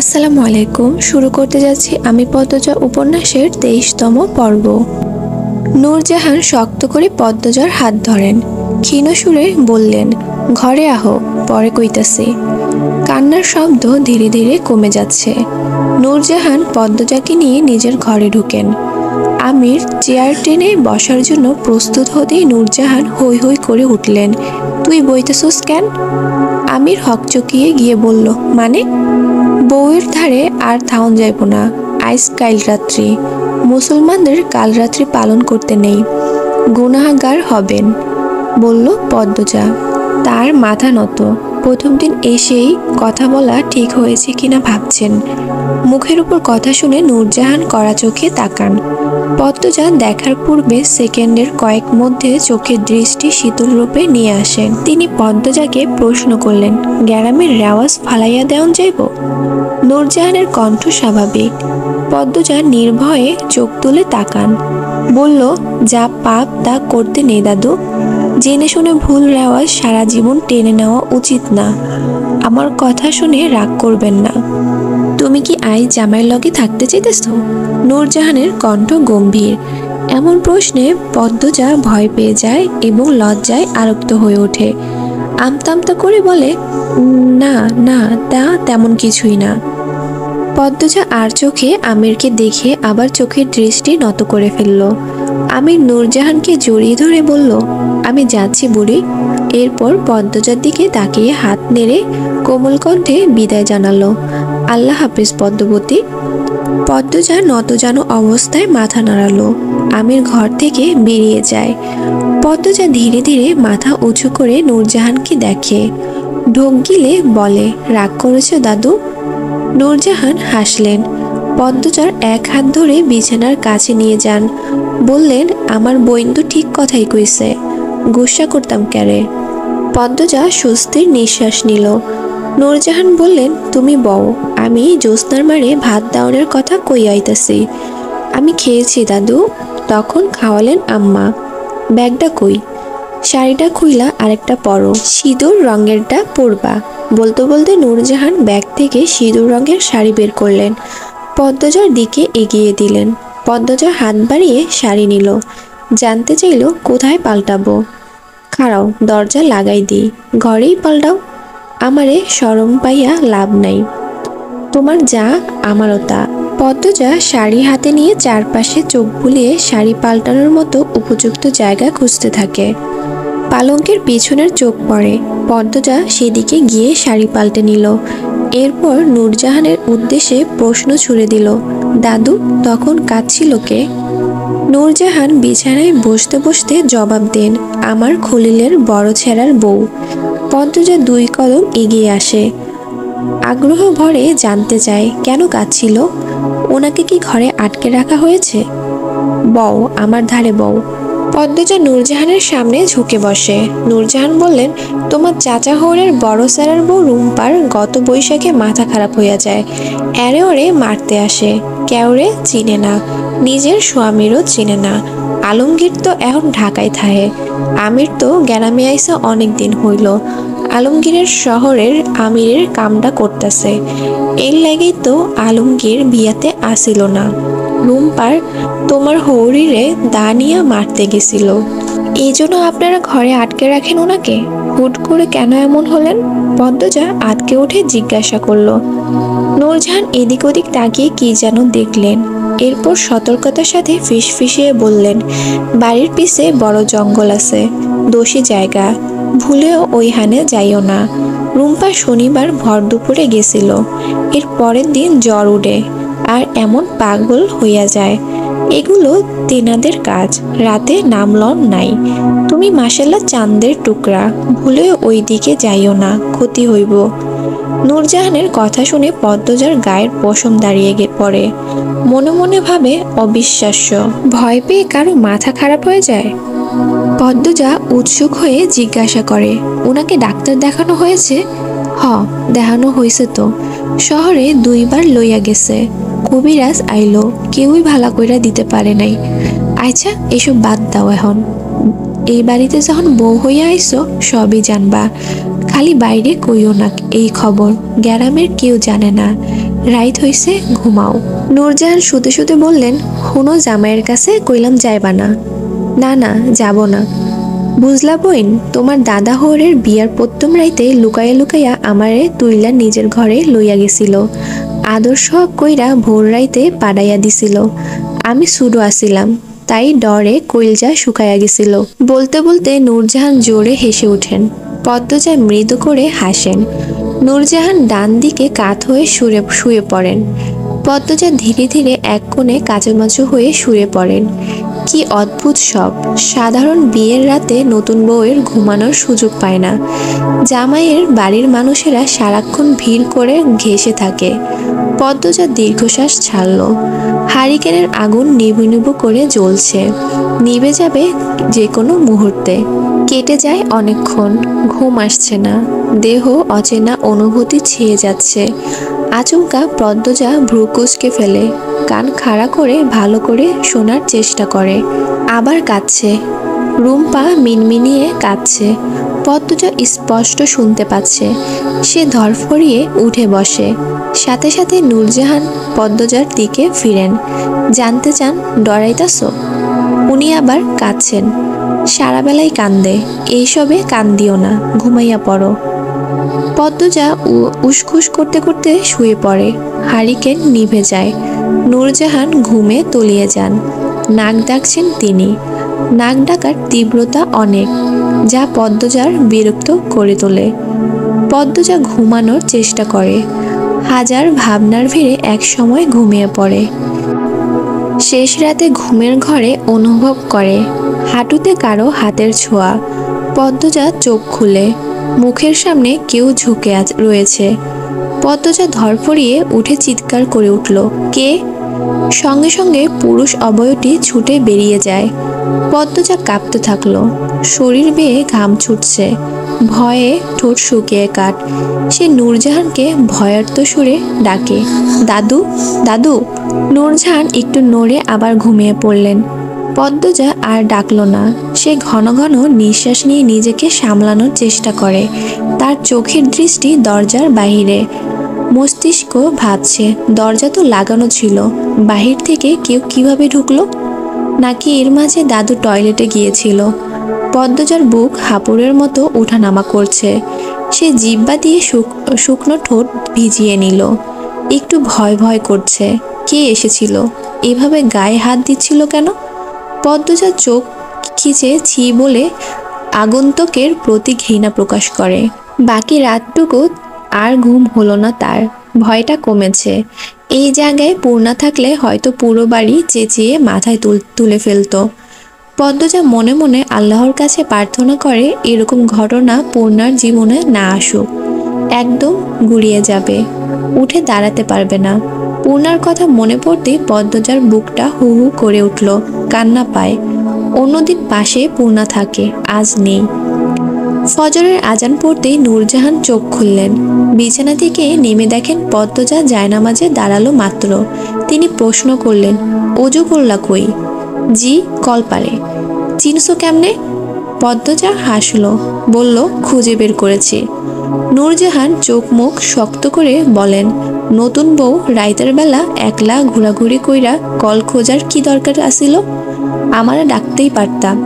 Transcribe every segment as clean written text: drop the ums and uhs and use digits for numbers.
আসসালামু আলাইকুম। শুরু করতে যাচ্ছি আমি পদ্মজা উপন্যাসের 23তম পর্ব। নূরজাহান শক্ত করে পদ্মজার হাত ধরেন, ক্ষীণ সুরে বললেন, ঘরে আহো, পরে কইতাছি। কান্নার শব্দ ধীরে ধীরে কমে যাচ্ছে। নূরজাহান পদ্মজাকে নিয়ে নিজের ঘরে ঢুকেন। আমির চেয়ার টেনে বসার জন্য প্রস্তুত হতেই নূরজাহান হৈ হৈ করে উঠলেন, তুই বইতেছস কেন? আমির হকচকিয়ে গিয়ে বলল, মানে? বউয়ের ধারে আর থাউন যাইব না। আইস কাইল রাত্রি, মুসলমানদের কাল রাত্রি পালন করতে নেই, গুনাহগার হবেন, বলল পদ্মজা। তার মাথা নত। প্রথম দিন এসেই কথা বলা ঠিক হয়েছে কিনা ভাবছেন। মুখের উপর কথা শুনে নূরজাহান কড়া চোখে তাকান। পদ্মজা দেখার পূর্বে সেকেন্ডের কয়েক মধ্যে চোখের দৃষ্টি শীতল রূপে নিয়ে আসেন। তিনি পদ্মজাকে প্রশ্ন করলেন, গ্যারামের রেওয়াজ ফালাইয়া দেওয়ান যাইব? নূরজাহানের কণ্ঠ স্বাভাবিক। পদ্মজা নির্ভয়ে চোখ তুলে তাকান। বলল, যা পাপ তা করতে নেই দাদু। জেনে শুনে ভুল রেওয়াজ সারা জীবন টেনে নেওয়া উচিত না। আমার কথা শুনে রাগ করবেন না। তুমি কি আজ জামাইয়ের লগে থাকতে চাইতেছ? নূরজাহানের কণ্ঠ গম্ভীর। এমন প্রশ্নে পদ্মজা ভয় পেয়ে যায় এবং লজ্জায় আরক্ত হয়ে ওঠে। আমতা করে বলে, না না, তা তেমন কিছুই না। পদ্মজা আর চোখে আমিরকে দেখে আবার চোখের দৃষ্টি নত করে ফেলল। আমির নূরজাহানকে জড়িয়ে ধরে বলল, আমি যাচ্ছি বুড়ি। এরপর পদ্মজার দিকে তাকিয়ে হাত নেড়ে কোমল কণ্ঠে বিদায় জানালো, আল্লাহ হাফেজ পদ্মবতী। পদ্মজা নতজানু অবস্থায় মাথা নাড়ালো। আমির ঘর থেকে বেরিয়ে যায়। পদ্মজা ধীরে ধীরে মাথা উঁচু করে নূরজাহানকে দেখে। ঢোক গিলে বলে, রাগ করেছ দাদু? নূরজাহান হাসলেন। পদ্মজার এক হাত ধরে বিছানার কাছে নিয়ে যান। বললেন, আমার বইন্দু ঠিক কথাই কইছে, গুসা করতাম ক্যারে। পদ্মজা স্বস্তির নিঃশ্বাস নিল। নূরজাহান বললেন, তুমি বও, আমি জ্যোৎস্নার মারে ভাত দাওনের কথা কই আইতাছি। আমি খেয়েছি দাদু। তখন খাওয়ালেন আম্মা। ব্যাগটা কই? শাড়িটা খুইলা আরেকটা পরো, সিঁদুর রঙেরটা পরবা। বলতে বলতে নূরজাহান ব্যাগ থেকে সিঁদুর রঙের শাড়ি বের করলেন। পদ্মজার দিকে এগিয়ে দিলেন। পদ্মজা হাত বাড়িয়ে শাড়ি নিল। জানতে চাইল, কোথায় পাল্টাবো? খাড়াও, দরজা লাগাই দিই, ঘরেই পাল্টাও। আমারে শরম পাইয়া লাভ নাই, তোমার যা আমারও তা। পদ্মজা শাড়ি হাতে নিয়ে চারপাশে চোখ বুলিয়ে শাড়ি পাল্টানোর মতো উপযুক্ত জায়গা খুঁজতে থাকে। পালঙ্কের পিছনের চোখ পড়ে। পদ্মজা সেদিকে গিয়ে শাড়ি পাল্টে নিল। এরপর নূরজাহানের উদ্দেশ্যে প্রশ্ন ছুড়ে দিল, দাদু তখন কাঁদছিল কে? নূরজাহান বিছানায় বসতে বসতে জবাব দেন, আমার খলিলের বড় ছেঁড়ার বউ। পদ্মজা 2 কদম এগিয়ে আসে। আগ্রহ ভরে জানতে চায়, কেন কাঁদছিল? ওনাকে কি ঘরে আটকে রাখা হয়েছে? বউ, আমার ধারে বউ। পদ্মজা নূরজাহানের সামনে ঝুঁকে বসে। নূরজাহান বললেন, তোমার চাচা হৌরের বড় স্যারের বউ রুম্পার গত বৈশাখে মাথা খারাপ হইয়া যায়। এরে ওরে মারতে আসে। কেউরে চিনে না, নিজের স্বামীরও চিনে না। আলমগীর তো এখন ঢাকায় থাহে। আমির তো গ্যারামে আইসা অনেক দিন হইল। আলমগীরের শহরের আমিরের কামটা করতেছে। এর লাগেই তো আলমগীর বিয়াতে আসিল না। রুম্পার তোমার হৌরিরে দানিয়া মারতে গেছিল। এই জন্য আপনারা ঘরে আটকে রাখেন ওনাকে? হুট করে কেন এমন হলেন? পদ্মজা আটকে উঠে জিজ্ঞাসা করল। নূরজাহান এদিক ওদিক তাকিয়ে কি যেন দেখলেন। এরপর সতর্কতার সাথে ফিসফিসিয়ে বললেন, বাড়ির পিছে বড় জঙ্গল আছে, দোষী জায়গা, ভুলেও ওইখানে যাইও না। রুম্পা শনিবার ভর দুপুরে গেছিল। এর পরের দিন জ্বর উঠে আর এমন পাগল হইয়া যায়। এগুলো তেনাদের কাজ, রাতে নামলন নাই। তুমি মাশাআল্লাহ চাঁদের টুকরা, ভুলেও ওই দিকে যাইও না, ক্ষতি হইব। নূরজাহানের কথা শুনে পদ্মজার গায়ের পশম দাঁড়িয়ে পড়ে। মনে মনে ভাবে, অবিশ্বাস্য, ভয় পেয়ে কারো মাথা খারাপ হয়ে যায়। পদ্মজা উৎসুক হয়ে জিজ্ঞাসা করে, ওনাকে ডাক্তার দেখানো হয়েছে? হ, দেখানো হয়েছে তো। শহরে 2 বার লইয়া গেছে। কবিরাজ আইলো, কেউই ভালা কইরা দিতে পারে নাই। আচ্ছা, এসব বাদ দাও এখন। এই বাড়িতে যখন বউ হইয়া আইসো সবই জানবা। খালি বাইরে কইও না এই খবর, গ্রামের কেউ জানে না। রাইত হইছে, ঘুমাও। নূরজাহান শুতে শুতে বললেন, হুনো জামাইয়ের কাছে কইলাম যাইবা না। না না, যাব না। বুঝলা বইন, তোমার দাদা হরের বিয়ার প্রথম রাইতে লুকাইয়া লুকাইয়া আমারে তুইলা নিজের ঘরে লইয়া গেছিল। আদর্শ কইরা ভোর রাইতে পাড়াইয়া দিছিল। আমি সুডো আসিলাম, তাই ডরে কইলজা শুকাইয়া গেছিল। বলতে বলতে নূরজাহান জোরে হেসে ওঠেন। পদ্মজা মৃদু করে হাসেন। নূরজাহান ডান দিকে কাত হয়ে শুয়ে পড়েন। পদ্মজা ধীরে ধীরে এক কোণে কাচুমাচু হয়ে শুয়ে পড়েন। কি অদ্ভুত সব! সাধারণ বিয়ের রাতে নতুন বউয়ের ঘুমানোর সুযোগ পায় না। জামাইয়ের বাড়ির মানুষেরা সারাক্ষণ ভিড় করে ঘেঁষে থাকে। পদ্মজা দীর্ঘশ্বাস ছাড়ল। হারিকেনের আগুন নিভু নিভু করে জ্বলছে, নিভে যাবে যে কোনো মুহূর্তে। কেটে যায় অনেকক্ষণ, ঘুম আসছে না। দেহ অচেনা অনুভূতি ছেয়ে যাচ্ছে। আচমকা পদ্মজা ভ্রু কুঁচকে ফেলে, কান খাড়া করে ভালো করে শোনার চেষ্টা করে। আবার কাঁদছে। রুম্পা মিনমিনিয়ে কাঁদছে। পদ্মজা স্পষ্ট শুনতে পাচ্ছে। সে ধরফরিয়ে উঠে বসে। সাথে সাথে নূরজাহান পদ্মজার দিকে ফিরেন। জানতে চান, ডরাইতাছো? উনি আবার কাঁদছেন। সারাবেলাই কান্দে, এইসবে কান্দিও না, ঘুমাইয়া পড়ো। পদ্মজা উসখুস করতে করতে শুয়ে পড়ে। হারিকেন নিভে যায়। নূরজাহান ঘুমে তলিয়ে যান। নাক ডাকছেন তিনি। নাক ডাকার তীব্রতা অনেক, যা পদ্মজার বিরক্ত করে তোলে। পদ্মজা ঘুমানোর চেষ্টা করে। হাজার ভাবনার ভিড়ে এক সময় ঘুমিয়ে পড়ে। শেষ রাতে ঘুমের ঘরে অনুভব করে হাঁটুতে কারো হাতের ছোঁয়া। পদ্মজা চোখ খুলে। মুখের সামনে কেউ ঝুঁকে রয়েছে। পদ্মজা ধরফরিয়ে উঠে চিৎকার করে উঠল, কে? সঙ্গে সঙ্গে পুরুষ অবয়বটি ছুটে বেরিয়ে যায়। পদ্মজা কাঁপতে থাকলো। শরীর বেয়ে ঘাম ছুটছে। ভয়ে ঠোঁট শুকিয়ে কাট। সে নূরজাহানকে ভয়ার্ত সুরে ডাকে, দাদু, দাদু। নূরজাহান একটু নড়ে আবার ঘুমিয়ে পড়লেন। পদ্মজা আর ডাকলো না। সে ঘন ঘন নিঃশ্বাস নিয়ে নিজেকে সামলানোর চেষ্টা করে। তার চোখের দৃষ্টি দরজার বাহিরে। মস্তিষ্ক ভাবছে, দরজা তো লাগানো ছিল, বাহির থেকে কেউ কিভাবে ঢুকলো? নাকি এর মাঝে দাদু টয়লেটে গিয়েছিল? পদ্মজার বুক হাঁপুড়ের মতো ওঠানামা করছে। সে জিহ্বা দিয়ে শুকনো ঠোঁট ভিজিয়ে নিল। একটু ভয় ভয় করছে। কে এসেছিল? এভাবে গায়ে হাত দিচ্ছিল কেন? পদ্মজার চোখ খিচে ছি বলে আগন্তুকের প্রতি ঘৃণা প্রকাশ করে। বাকি রাতটুকু আর ঘুম হলো না তার। ভয়টা কমেছে। এই জায়গায় পূর্ণা থাকলে হয়তো পুরো বাড়ি চেঁচিয়ে মাথায় তুলে ফেলতো। পদ্মজা মনে মনে আল্লাহর কাছে প্রার্থনা করে এরকম ঘটনা পূর্ণার জীবনে না আসুক। একদম গুড়িয়ে যাবে, উঠে দাঁড়াতে পারবে না। পূর্ণার কথা মনে পড়তেই পদ্মজার বুকটা হু হু করে উঠল, কান্না পায়। অন্যদিন পাশে পূর্ণা থাকে, আজ নেই। ফজরের আজান পড়তেই নূরজাহান চোখ খুললেন। বিছানা থেকে নেমে দেখেন পদ্মজা জায়নামাজে দাঁড়ালো মাত্র। তিনি প্রশ্ন করলেন, ওযু করলা কই? জি, কলপারে। চিনছো কেমনে? পদ্মজা হাসলো, বলল, খুঁজে বের করেছি। নূরজাহান চোখ মুখ শক্ত করে বলেন, নতুন বউ রাইতের বেলা একলা ঘোরাঘুরি কইরা কল খোঁজার কি দরকার আসিল? আমারে ডাকতেই পারতাম।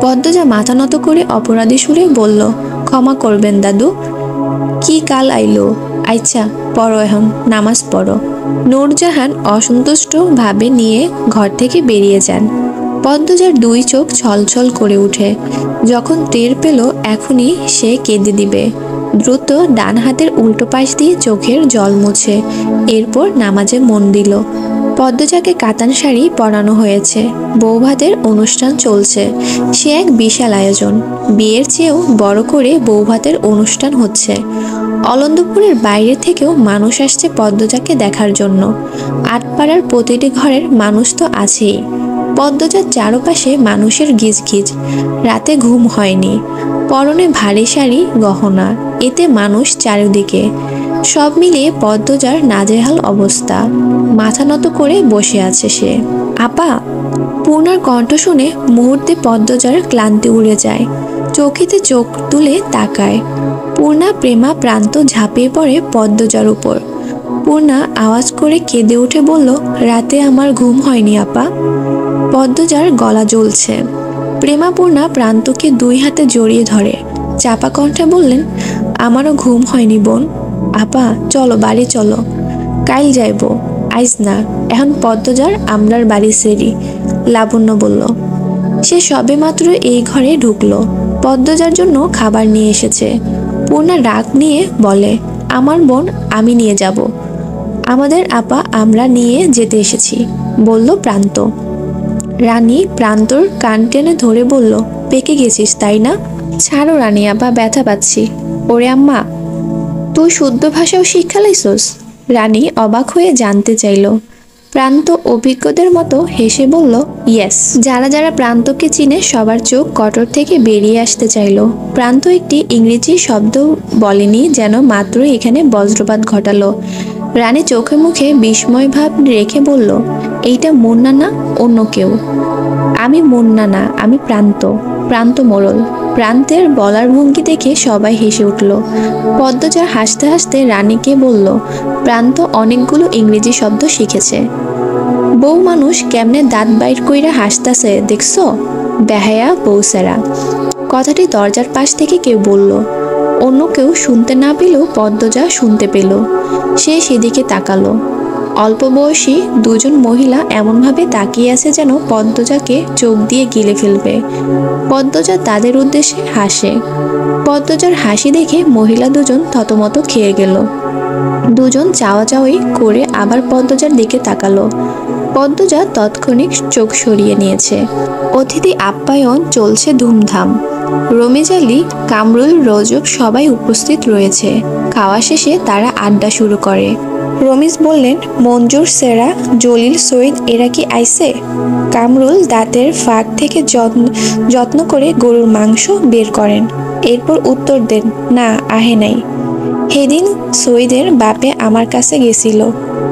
পদ্মজা মাথা নত করে অপরাধী সুরে বলল, ক্ষমা করবেন দাদু। কি কাল আইলো? আচ্ছা, পড়ো, এখন নামাজ পড়ো। নূরজাহান অসন্তুষ্ট ভাবে নিয়ে ঘর থেকে বেরিয়ে যান। পদ্মজার দুই চোখ ছলছল করে উঠে। যখন টের পেল এখনই সে কেঁদে দিবে, দ্রুত ডান হাতের উল্টো পাশ দিয়ে চোখের জল মুছে এরপর নামাজে মন দিল। পদ্মজাকে কাতান শাড়ি পরানো হয়েছে। বৌভাতের অনুষ্ঠান চলছে। সে এক বিশাল আয়োজন। বিয়ের চেয়েও বড় করে বৌভাতের অনুষ্ঠান হচ্ছে। অলন্দপুরের বাইরে থেকেও মানুষ আসছে পদ্মজাকে দেখার জন্য। আটপাড়ার প্রতিটি ঘরের মানুষ তো আছেই। পদ্মজার চারপাশে মানুষের গিজগিজ। রাতে ঘুম হয়নি। পরনে ভারী শাড়ি, গহনা, এতে মানুষ চারিদিকে। সব মিলিয়ে পদ্মজার নাজেহাল অবস্থা। মাথা নত করে বসে আছে সে। আপা! পূর্ণার কণ্ঠ শুনে মুহূর্তে পদ্মজার ক্লান্তি উড়ে যায়। চোখেতে চোখ তুলে তাকায়। পূর্ণা, প্রেমা, প্রান্ত ঝাঁপিয়ে পড়ে পদ্মজার উপর। পূর্ণা আওয়াজ করে কেঁদে উঠে বলল, রাতে আমার ঘুম হয়নি আপা। পদ্মজার গলা জ্বলছে। প্রেমা পূর্ণা প্রান্তকে দুই হাতে জড়িয়ে ধরে চাপা কণ্ঠে বললেন, আমারও ঘুম হয়নি বোন। আপা চলো বাড়ি চলো, কাইল যাইব, আইজ না, এখন পদ্মজার আমরার বাড়ি সেরি। লাবণ্য বলল। সে সবে মাত্র এই ঘরে ঢুকলো, পদ্মজার জন্য খাবার নিয়ে এসেছে। পূর্ণা রাগ নিয়ে বলে, আমার বোন আমি নিয়ে যাব। আমাদের আপা আমরা নিয়ে যেতে এসেছি, বলল প্রান্ত। রানী প্রান্তর কান টেনে ধরে বলল, পেকে গেছিস তাই না? ছাড়ো রানী আপা, ব্যথা পাচ্ছি। ওরে আম্মা, তুই শুদ্ধ ভাষাও শিক্ষা লাইছস? রানী অবাক হয়ে জানতে চাইল। প্রান্ত অভিজ্ঞদের মতো হেসে বলল, ইয়েস। যারা যারা প্রান্তকে চিনে সবার চোখ কটর থেকে বেরিয়ে আসতে চাইল। প্রান্ত একটি ইংরেজি শব্দ বলেনি, যেন মাত্রই এখানে বজ্রপাত ঘটালো। রানী চোখে মুখে বিস্ময় ভাব রেখে বলল, এইটা মুন্না না অন্য কেউ? আমি মুন্না না, আমি প্রান্ত, প্রান্ত মোড়ল। প্রান্তের বলার ভঙ্গি দেখে সবাই হেসে উঠল। পদ্মজা হাসতে হাসতে রানীকে বলল, প্রান্ত অনেকগুলো ইংরেজি শব্দ শিখেছে। বউ মানুষ কেমনে দাঁত বাইর কইরা হাসতাছে দেখছো? বেহায়া বউসেরা। কথাটি দরজার পাশ থেকে কেউ বলল। অন্য কেউ শুনতে না পেলেও পদ্মজা শুনতে পেল। সে সেদিকে তাকালো। অল্প বয়সী দুজন মহিলা এমনভাবে তাকিয়ে আছে যেন পদ্মজাকে চোখ দিয়ে গিলে ফেলবে। পদ্মজা তাদের উদ্দেশ্যে হাসে। পদ্মজার হাসি দেখে মহিলা দুজন থতমত খেয়ে গেল। দুজন চাওয়াচাওয়ি করে আবার পদ্মজার দিকে তাকালো। পদ্মজা তৎক্ষণিক চোখ সরিয়ে নিয়েছে। অতিথি আপ্যায়ন চলছে ধুমধাম। রমিজ আলী, কামরুল, রজব সবাই উপস্থিত রয়েছে। খাওয়া শেষে তারা আড্ডা শুরু করে। রমিজ বললেন, মঞ্জুর, সেরা, জলিল, সৈয়দ এরা কি আইছে? কামরুল দাঁতের ফাঁক থেকে যত্ন করে গরুর মাংস বের করেন। এরপর উত্তর দেন, না আহে নাই। সেদিন সৈয়দের বাপে আমার কাছে গেছিল।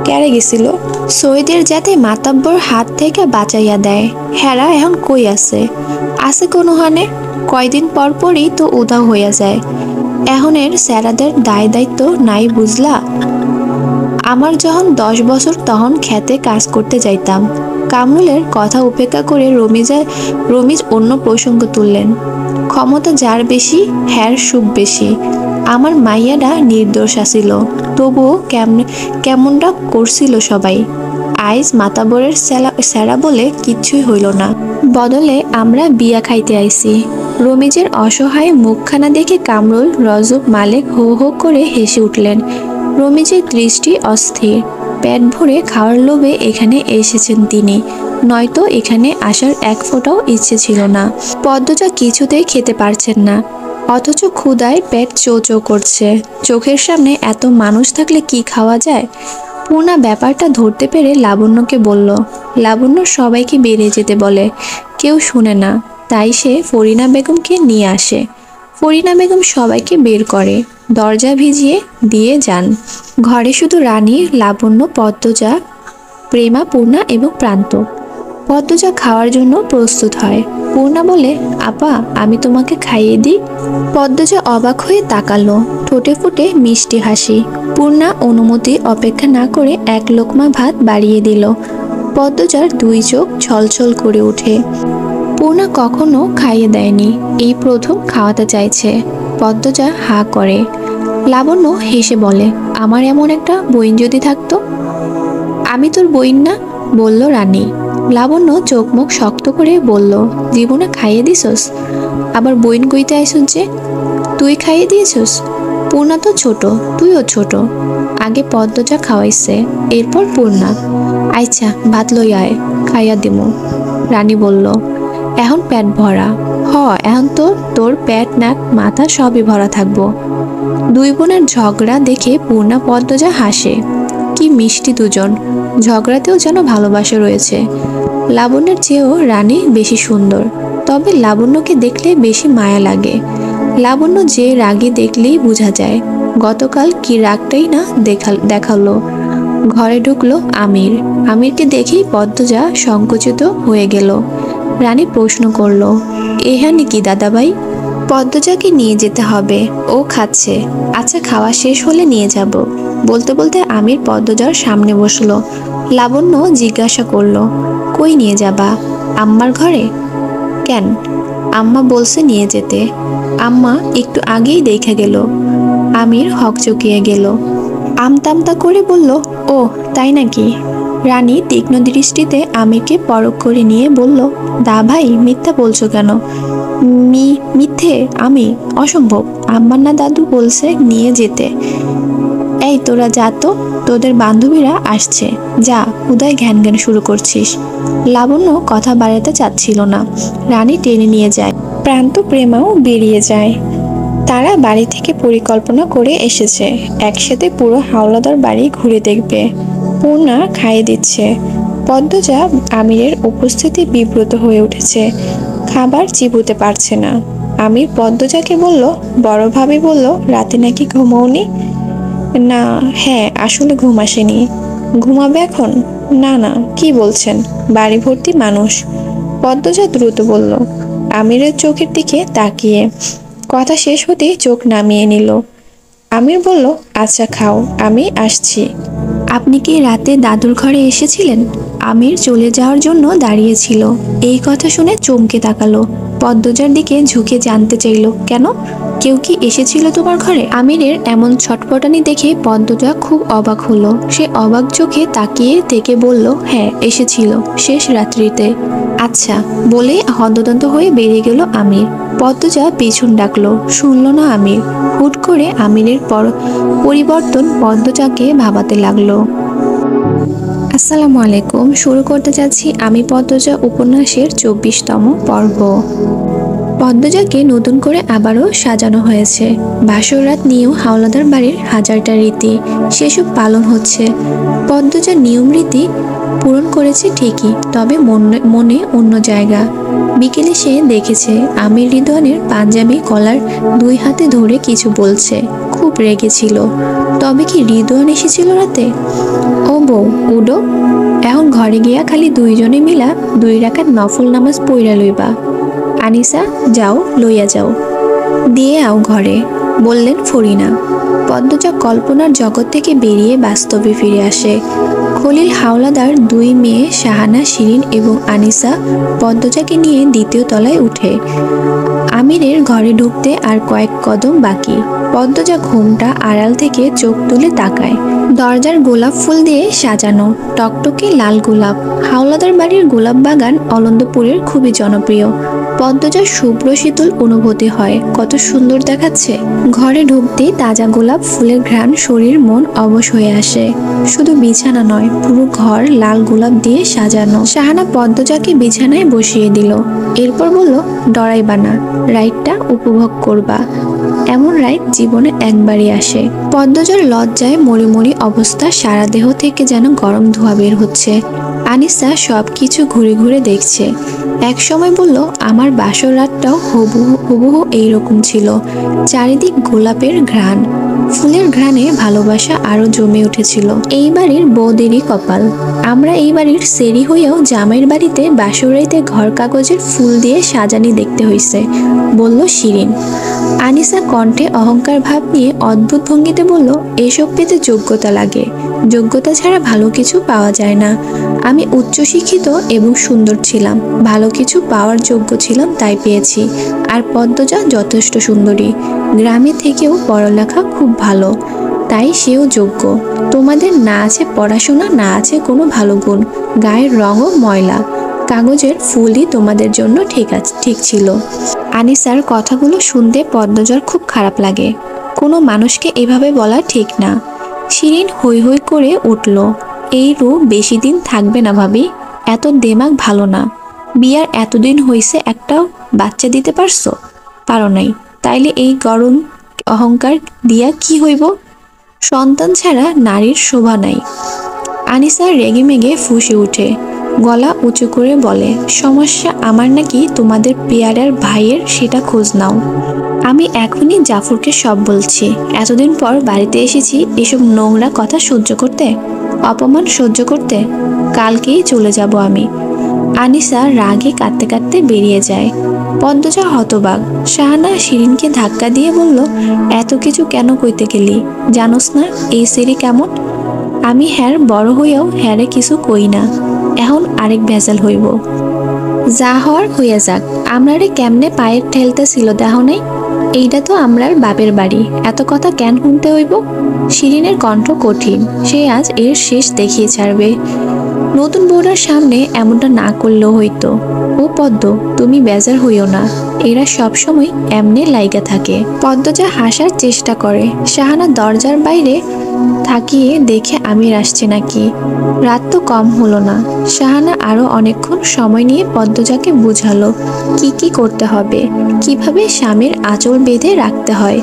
ক্যারে গেছিল? সৈয়দের যাতে মাতাব্বর হাত থেকে বাঁচাইয়া দেয়। হেরা এখন কই আছে? আছে কোনো হানে, কয়দিন পর পরই তো উধাও হইয়া যায়। এখনের স্যারাদের দায় দায়িত্ব নাই বুঝলা? আমার যখন 10 বছর তখন খেতে কাজ করতে যাইতাম। কামরুলের কথা উপেক্ষা করে রমিজ অন্য প্রসঙ্গ তুললেন। ক্ষমতা যার বেশি, হ্যার সুখ বেশি। আমার মাইয়াডা নির্দোষ আসিল, তবুও কেমনটা করছিল সবাই। আইজ মাতাবরের স্যারা বলে কিচ্ছুই হইল না, বদলে আমরা বিয়া খাইতে আইছি। রমিজের অসহায় মুখখানা দেখে কামরুল, রজব, মালেক হো হো করে হেসে উঠলেন। রমিজের দৃষ্টি অস্থির। পেট ভরে খাওয়ার লোভে এখানে এসেছেন তিনি, নয়তো এখানে আসার এক ফোঁটাও ইচ্ছে ছিল না। পদ্মজা কিছুতেই খেতে পারছেন না, অথচ ক্ষুধায় পেট চো চো করছে। চোখের সামনে এত মানুষ থাকলে কি খাওয়া যায়? পূর্ণা ব্যাপারটা ধরতে পেরে লাবণ্যকে বলল। লাবণ্য সবাইকে বেরিয়ে যেতে বলে, কেউ শুনে না, তাই সে ফরিনা বেগমকে নিয়ে আসে। ফরিনা বেগম সবাইকে বের করে, দরজা ভিজিয়ে দিয়ে যান। ঘরে শুধু রানী, লাবণ্য, পদ্মজা, প্রেমা, পূর্ণা এবং প্রান্ত। পদ্মজা খাওয়ার জন্য প্রস্তুত হয়। পূর্ণা বলে, আপা আমি তোমাকে খাইয়ে দিই। পদ্মজা অবাক হয়ে তাকালো, ঠোঁটে ফুটে মিষ্টি হাসি। পূর্ণা অনুমতি অপেক্ষা না করে এক লোকমা ভাত বাড়িয়ে দিল। পদ্মজার দুই চোখ ছলছল করে ওঠে। পূর্ণা কখনো খাইয়ে দেয়নি, এই প্রথম খাওয়াতে চাইছে। পদ্মজা হা করে। লাবণ্য হেসে বলে, আমার এমন একটা বইন যদি থাকতো। আমি তোর বইন না, বলল রানী। লাবণ্য চোখ মুখ শক্ত করে বলল, জীবনে খাইয়ে দিছস, আবার বইন কইতে আইসস যে? তুই খাইয়ে দিয়েছস? পূর্ণা তো ছোট, তুইও ছোট। আগে পদ্মজা খাওয়াইছে, এরপর পূর্ণা। আচ্ছা ভাত লই আয়, খাইয়া দিমু। রানী বলল, এখন পেট ভরা। এখন তো তোর পেট, নাক, মাথা সবই ভরা থাকবো। দুই বোনের ঝগড়া দেখে পূর্ণা, পদ্মজা হাসে। কি মিষ্টি দুজন, ঝগড়াতেও যেন ভালোবাসা রয়েছে। লাবণ্যের চেয়েও রানী বেশি সুন্দর, তবে লাবণ্যকে দেখলে বেশি মায়া লাগে। লাবণ্য যে রাগী দেখলেই বোঝা যায়। গতকাল কি রাগটাই না দেখালো। ঘরে ঢুকলো আমির। আমিরকে দেখেই পদ্মজা সংকুচিত হয়ে গেল। রানী প্রশ্ন করল, এহানি কি দাদাভাই? পদ্মজাকে নিয়ে যেতে হবে, ও খাচ্ছে। আচ্ছা, খাওয়া শেষ হলে নিয়ে যাব। বলতে বলতে আমির পদ্মজার সামনে বসলো। লাবণ্য জিজ্ঞাসা করলো, কই নিয়ে যাবা? আম্মার ঘরে। কেন? আম্মা বলছে নিয়ে যেতে। আম্মা একটু আগেই দেখে গেল। আমির হকচকিয়ে গেল, আমতামতা করে বলল, ও তাই নাকি? রানী তীক্ষ্ণ দৃষ্টিতে আমিরকে পরখ করে নিয়ে বলল, দা ভাই, মিথ্যা বলছো কেন? মিথ্যে? আমি? অসম্ভব। আম্মার না দাদু বলছে নিয়ে যেতে। এই তোরা যা তো, তোদের বান্ধবীরা আসছে, যা। উদয় ঘ্যান ঘ্যান শুরু করছিস। লাবণ্য কথা বাড়াতে চাচ্ছিল না। রানী টেনে নিয়ে যায়, প্রান্ত প্রেমাও বেরিয়ে যায়। তারা বাড়ি থেকে পরিকল্পনা করে এসেছে, একসাথে পুরো হাওলাদার বাড়ি ঘুরে দেখবে। পূর্ণা খাইয়ে দিচ্ছে। পদ্মজা আমিরের উপস্থিতি বিব্রত হয়ে উঠেছে, খাবার চিবুতে পারছে না। আমির পদ্মজাকে বলল, বড় ভাবি বলল রাতে নাকি ঘুমাওনি। না, হ্যাঁ, আসলে ঘুম আসেনি। ঘুমাবে এখন? না না, কি বলছেন, বাড়ি ভর্তি মানুষ। পদ্মজা দ্রুত বলল, আমিরের চোখের দিকে তাকিয়ে। কথা শেষ হতেই চোখ নামিয়ে নিল। আমির বলল, আচ্ছা খাও, আমি আসছি। আপনি কি রাতে দাদুর ঘরে এসেছিলেন? আমির চলে যাওয়ার জন্য দাঁড়িয়েছিল। এই কথা শুনে চমকে তাকালো। পদ্মজার দিকে ঝুঁকে জানতে চাইল, কেন? কেউ কি এসেছিল তোমার ঘরে? আমিরের এমন ছটপটানি দেখে পদ্মজা খুব অবাক হলো। সে অবাক চোখে তাকিয়ে থেকে বলল, হ্যাঁ এসেছিল, শেষ রাত্রিতে। আচ্ছা বলে হন্তদন্ত হয়ে বেরিয়ে গেল আমির। পদ্মজা পেছন ডাকলো, শুনল না আমির। হুট করে আমিরের পরিবর্তন পদ্মজাকে ভাবাতে লাগলো। আসসালামু আলাইকুম। শুরু করতে যাচ্ছি আমি পদ্মজা উপন্যাসের 24তম পর্ব। পদ্মজাকে নতুন করে আবারও সাজানো হয়েছে। বাসর রাত নিয়েও হাওলাদার বাড়ির হাজারটা রীতি, সেসব পালন হচ্ছে। পদ্মজা নিয়ম রীতি পূরণ করেছে ঠিকই, তবে মনে অন্য জায়গা। বিকেলে সে দেখেছে আমির রিদওয়ানের পাঞ্জাবি কলার দুই হাতে ধরে কিছু বলছে, খুব রেগেছিল। তবে কি রিদওয়ান এসেছিল রাতে? ও বউ, উডো, এখন ঘরে গিয়া খালি দুইজনে মিলা 2 রাকাত নফল নামাজ পইরা লইবা। আনিসা, যাও লইয়া যাও, দিয়ে আও ঘরে, বললেন ফরিনা। পদ্মজা কল্পনার জগৎ থেকে বেরিয়ে বাস্তবে ফিরে আসে। খলিল হাওলাদার 2 মেয়ে শাহানা, শিরিন এবং আনিসা পদ্মজাকে নিয়ে 2য় তলায় উঠে। আমিরের ঘরে ঢুকতে আর কয়েক কদম বাকি। পদ্মজা ঘুমটা আড়াল থেকে চোখ তুলে তাকায়। দরজার গোলাপ ফুল দিয়ে সাজানো, টকটকে লাল গোলাপ। হাওলাদার বাড়ির গোলাপ বাগান অলন্দপুরের খুবই জনপ্রিয়। পদ্মজার শুভ্র শীতল অনুভূতি হয়, কত সুন্দর দেখাচ্ছে। ঘরে ঢুকতেই তাজা গোলাপ ফুলের ঘ্রাণ শরীর মন অবশ হয়ে আসে। শুধু বিছানা নয়, পুরো ঘর লাল গোলাপ দিয়ে সাজানো। শাহানা পদ্মজাকে বিছানায় বসিয়ে দিল। এরপর বলল, ডরাইবা না, রাইডটা উপভোগ করবা। এমন রাইড জীবনে একবারই আসে। পদ্মজার লজ্জায় মরি মরি অবস্থা, সারা দেহ থেকে যেন গরম ধোঁয়া বের হচ্ছে। আনিসা সবকিছু ঘুরে ঘুরে দেখছে। এক সময় বলল, আমার বাসর রাতটাও হুবহু এইরকম ছিল। চারিদিক গোলাপের ঘ্রাণ, ফুলের ঘ্রাণে ভালোবাসা আরো জমে উঠেছিল। এই বাড়ির বৌদেরই কপাল। আমরা এই বাড়ির সেরি হইয়াও জামাইয়ের বাড়িতে বাসর রাইতে ঘর কাগজের ফুল দিয়ে সাজানি দেখতে হইছে, বলল শিরিন। আনিসা কণ্ঠে অহংকার ভাব নিয়ে অদ্ভুত ভঙ্গিতে বলল, এসব পেতে যোগ্যতা লাগে, যোগ্যতা ছাড়া ভালো কিছু পাওয়া যায় না। আমি উচ্চশিক্ষিত এবং সুন্দর ছিলাম, ভালো কিছু পাওয়ার যোগ্য ছিলাম, তাই পেয়েছি। আর পদ্মজা যথেষ্ট সুন্দরী, গ্রামে থেকেও পড়ালেখা খুব ভালো, তাই সেও যোগ্য। তোমাদের না আছে পড়াশোনা, না আছে কোনো ভালো গুণ, গায়ের রঙও ময়লা, কাগজের ফুলই তোমাদের জন্য ঠিক ছিল। আনিসার কথাগুলো শুনতে পদ্মজার খুব খারাপ লাগে। কোনো মানুষকে এভাবে বলা ঠিক না। শিরিন হৈ হৈ করে উঠল, এই রূপ বেশি দিন থাকবে না ভাবি, এত দেমাগ ভালো না। বিয়ার এতদিন হইছে, একটাও বাচ্চা দিতে পারছো? পারো নাই, তাইলে এই গরম অহংকার দিয়া কি হইব? সন্তান ছাড়া নারীর শোভা নাই। আনিসা রেগে মেগে ফুঁসে উঠে, গলা উঁচু করে বলে, সমস্যা আমার নাকি তোমাদের পেয়ারার ভাইয়ের, সেটা খোঁজ নাও। আমি এখনই জাফরকে সব বলছি। এতদিন পর বাড়িতে এসেছি এসব নোংরা কথা সহ্য করতে, অপমান সহ্য করতে? কালকেই চলে যাব আমি। আনিসা রাগে কাঁদতে কাঁদতে বেরিয়ে যায়। পদ্মজা হতবাক। শাহানা শিরিনকে ধাক্কা দিয়ে বলল, এত কিছু কেন কইতে গেলি? জানোস না এই সেরি কেমন? আমি হ্যার বড় হইয়াও হ্যারে কিছু কই না, এখন আরেক ভেজাল হইব। যা হওয়ার হইয়া যাক, আমরারে কেমনে পায়ের ঠেলতেছিল দেহ নাই? এইটা তো আমরার বাপের বাড়ি, এত কথা কেন শুনতে হইব? শিরিনের কণ্ঠ কঠিন, সে আজ এর শেষ দেখিয়ে ছাড়বে। নতুন বউরার সামনে এমনটা না করলেও হইতো। ও পদ্ম, তুমি বেজার হইও না, এরা সবসময় এমনে লাইগা থাকে। পদ্মজা হাসার চেষ্টা করে। শাহানা দরজার বাইরে তাকিয়ে দেখে আমির আসছে নাকি। রাত তো কম হলো না। শাহানা আরো অনেকক্ষণ সময় নিয়ে পদ্মজাকে বুঝালো কি কি করতে হবে, কিভাবে স্বামীর আঁচল বেঁধে রাখতে হয়।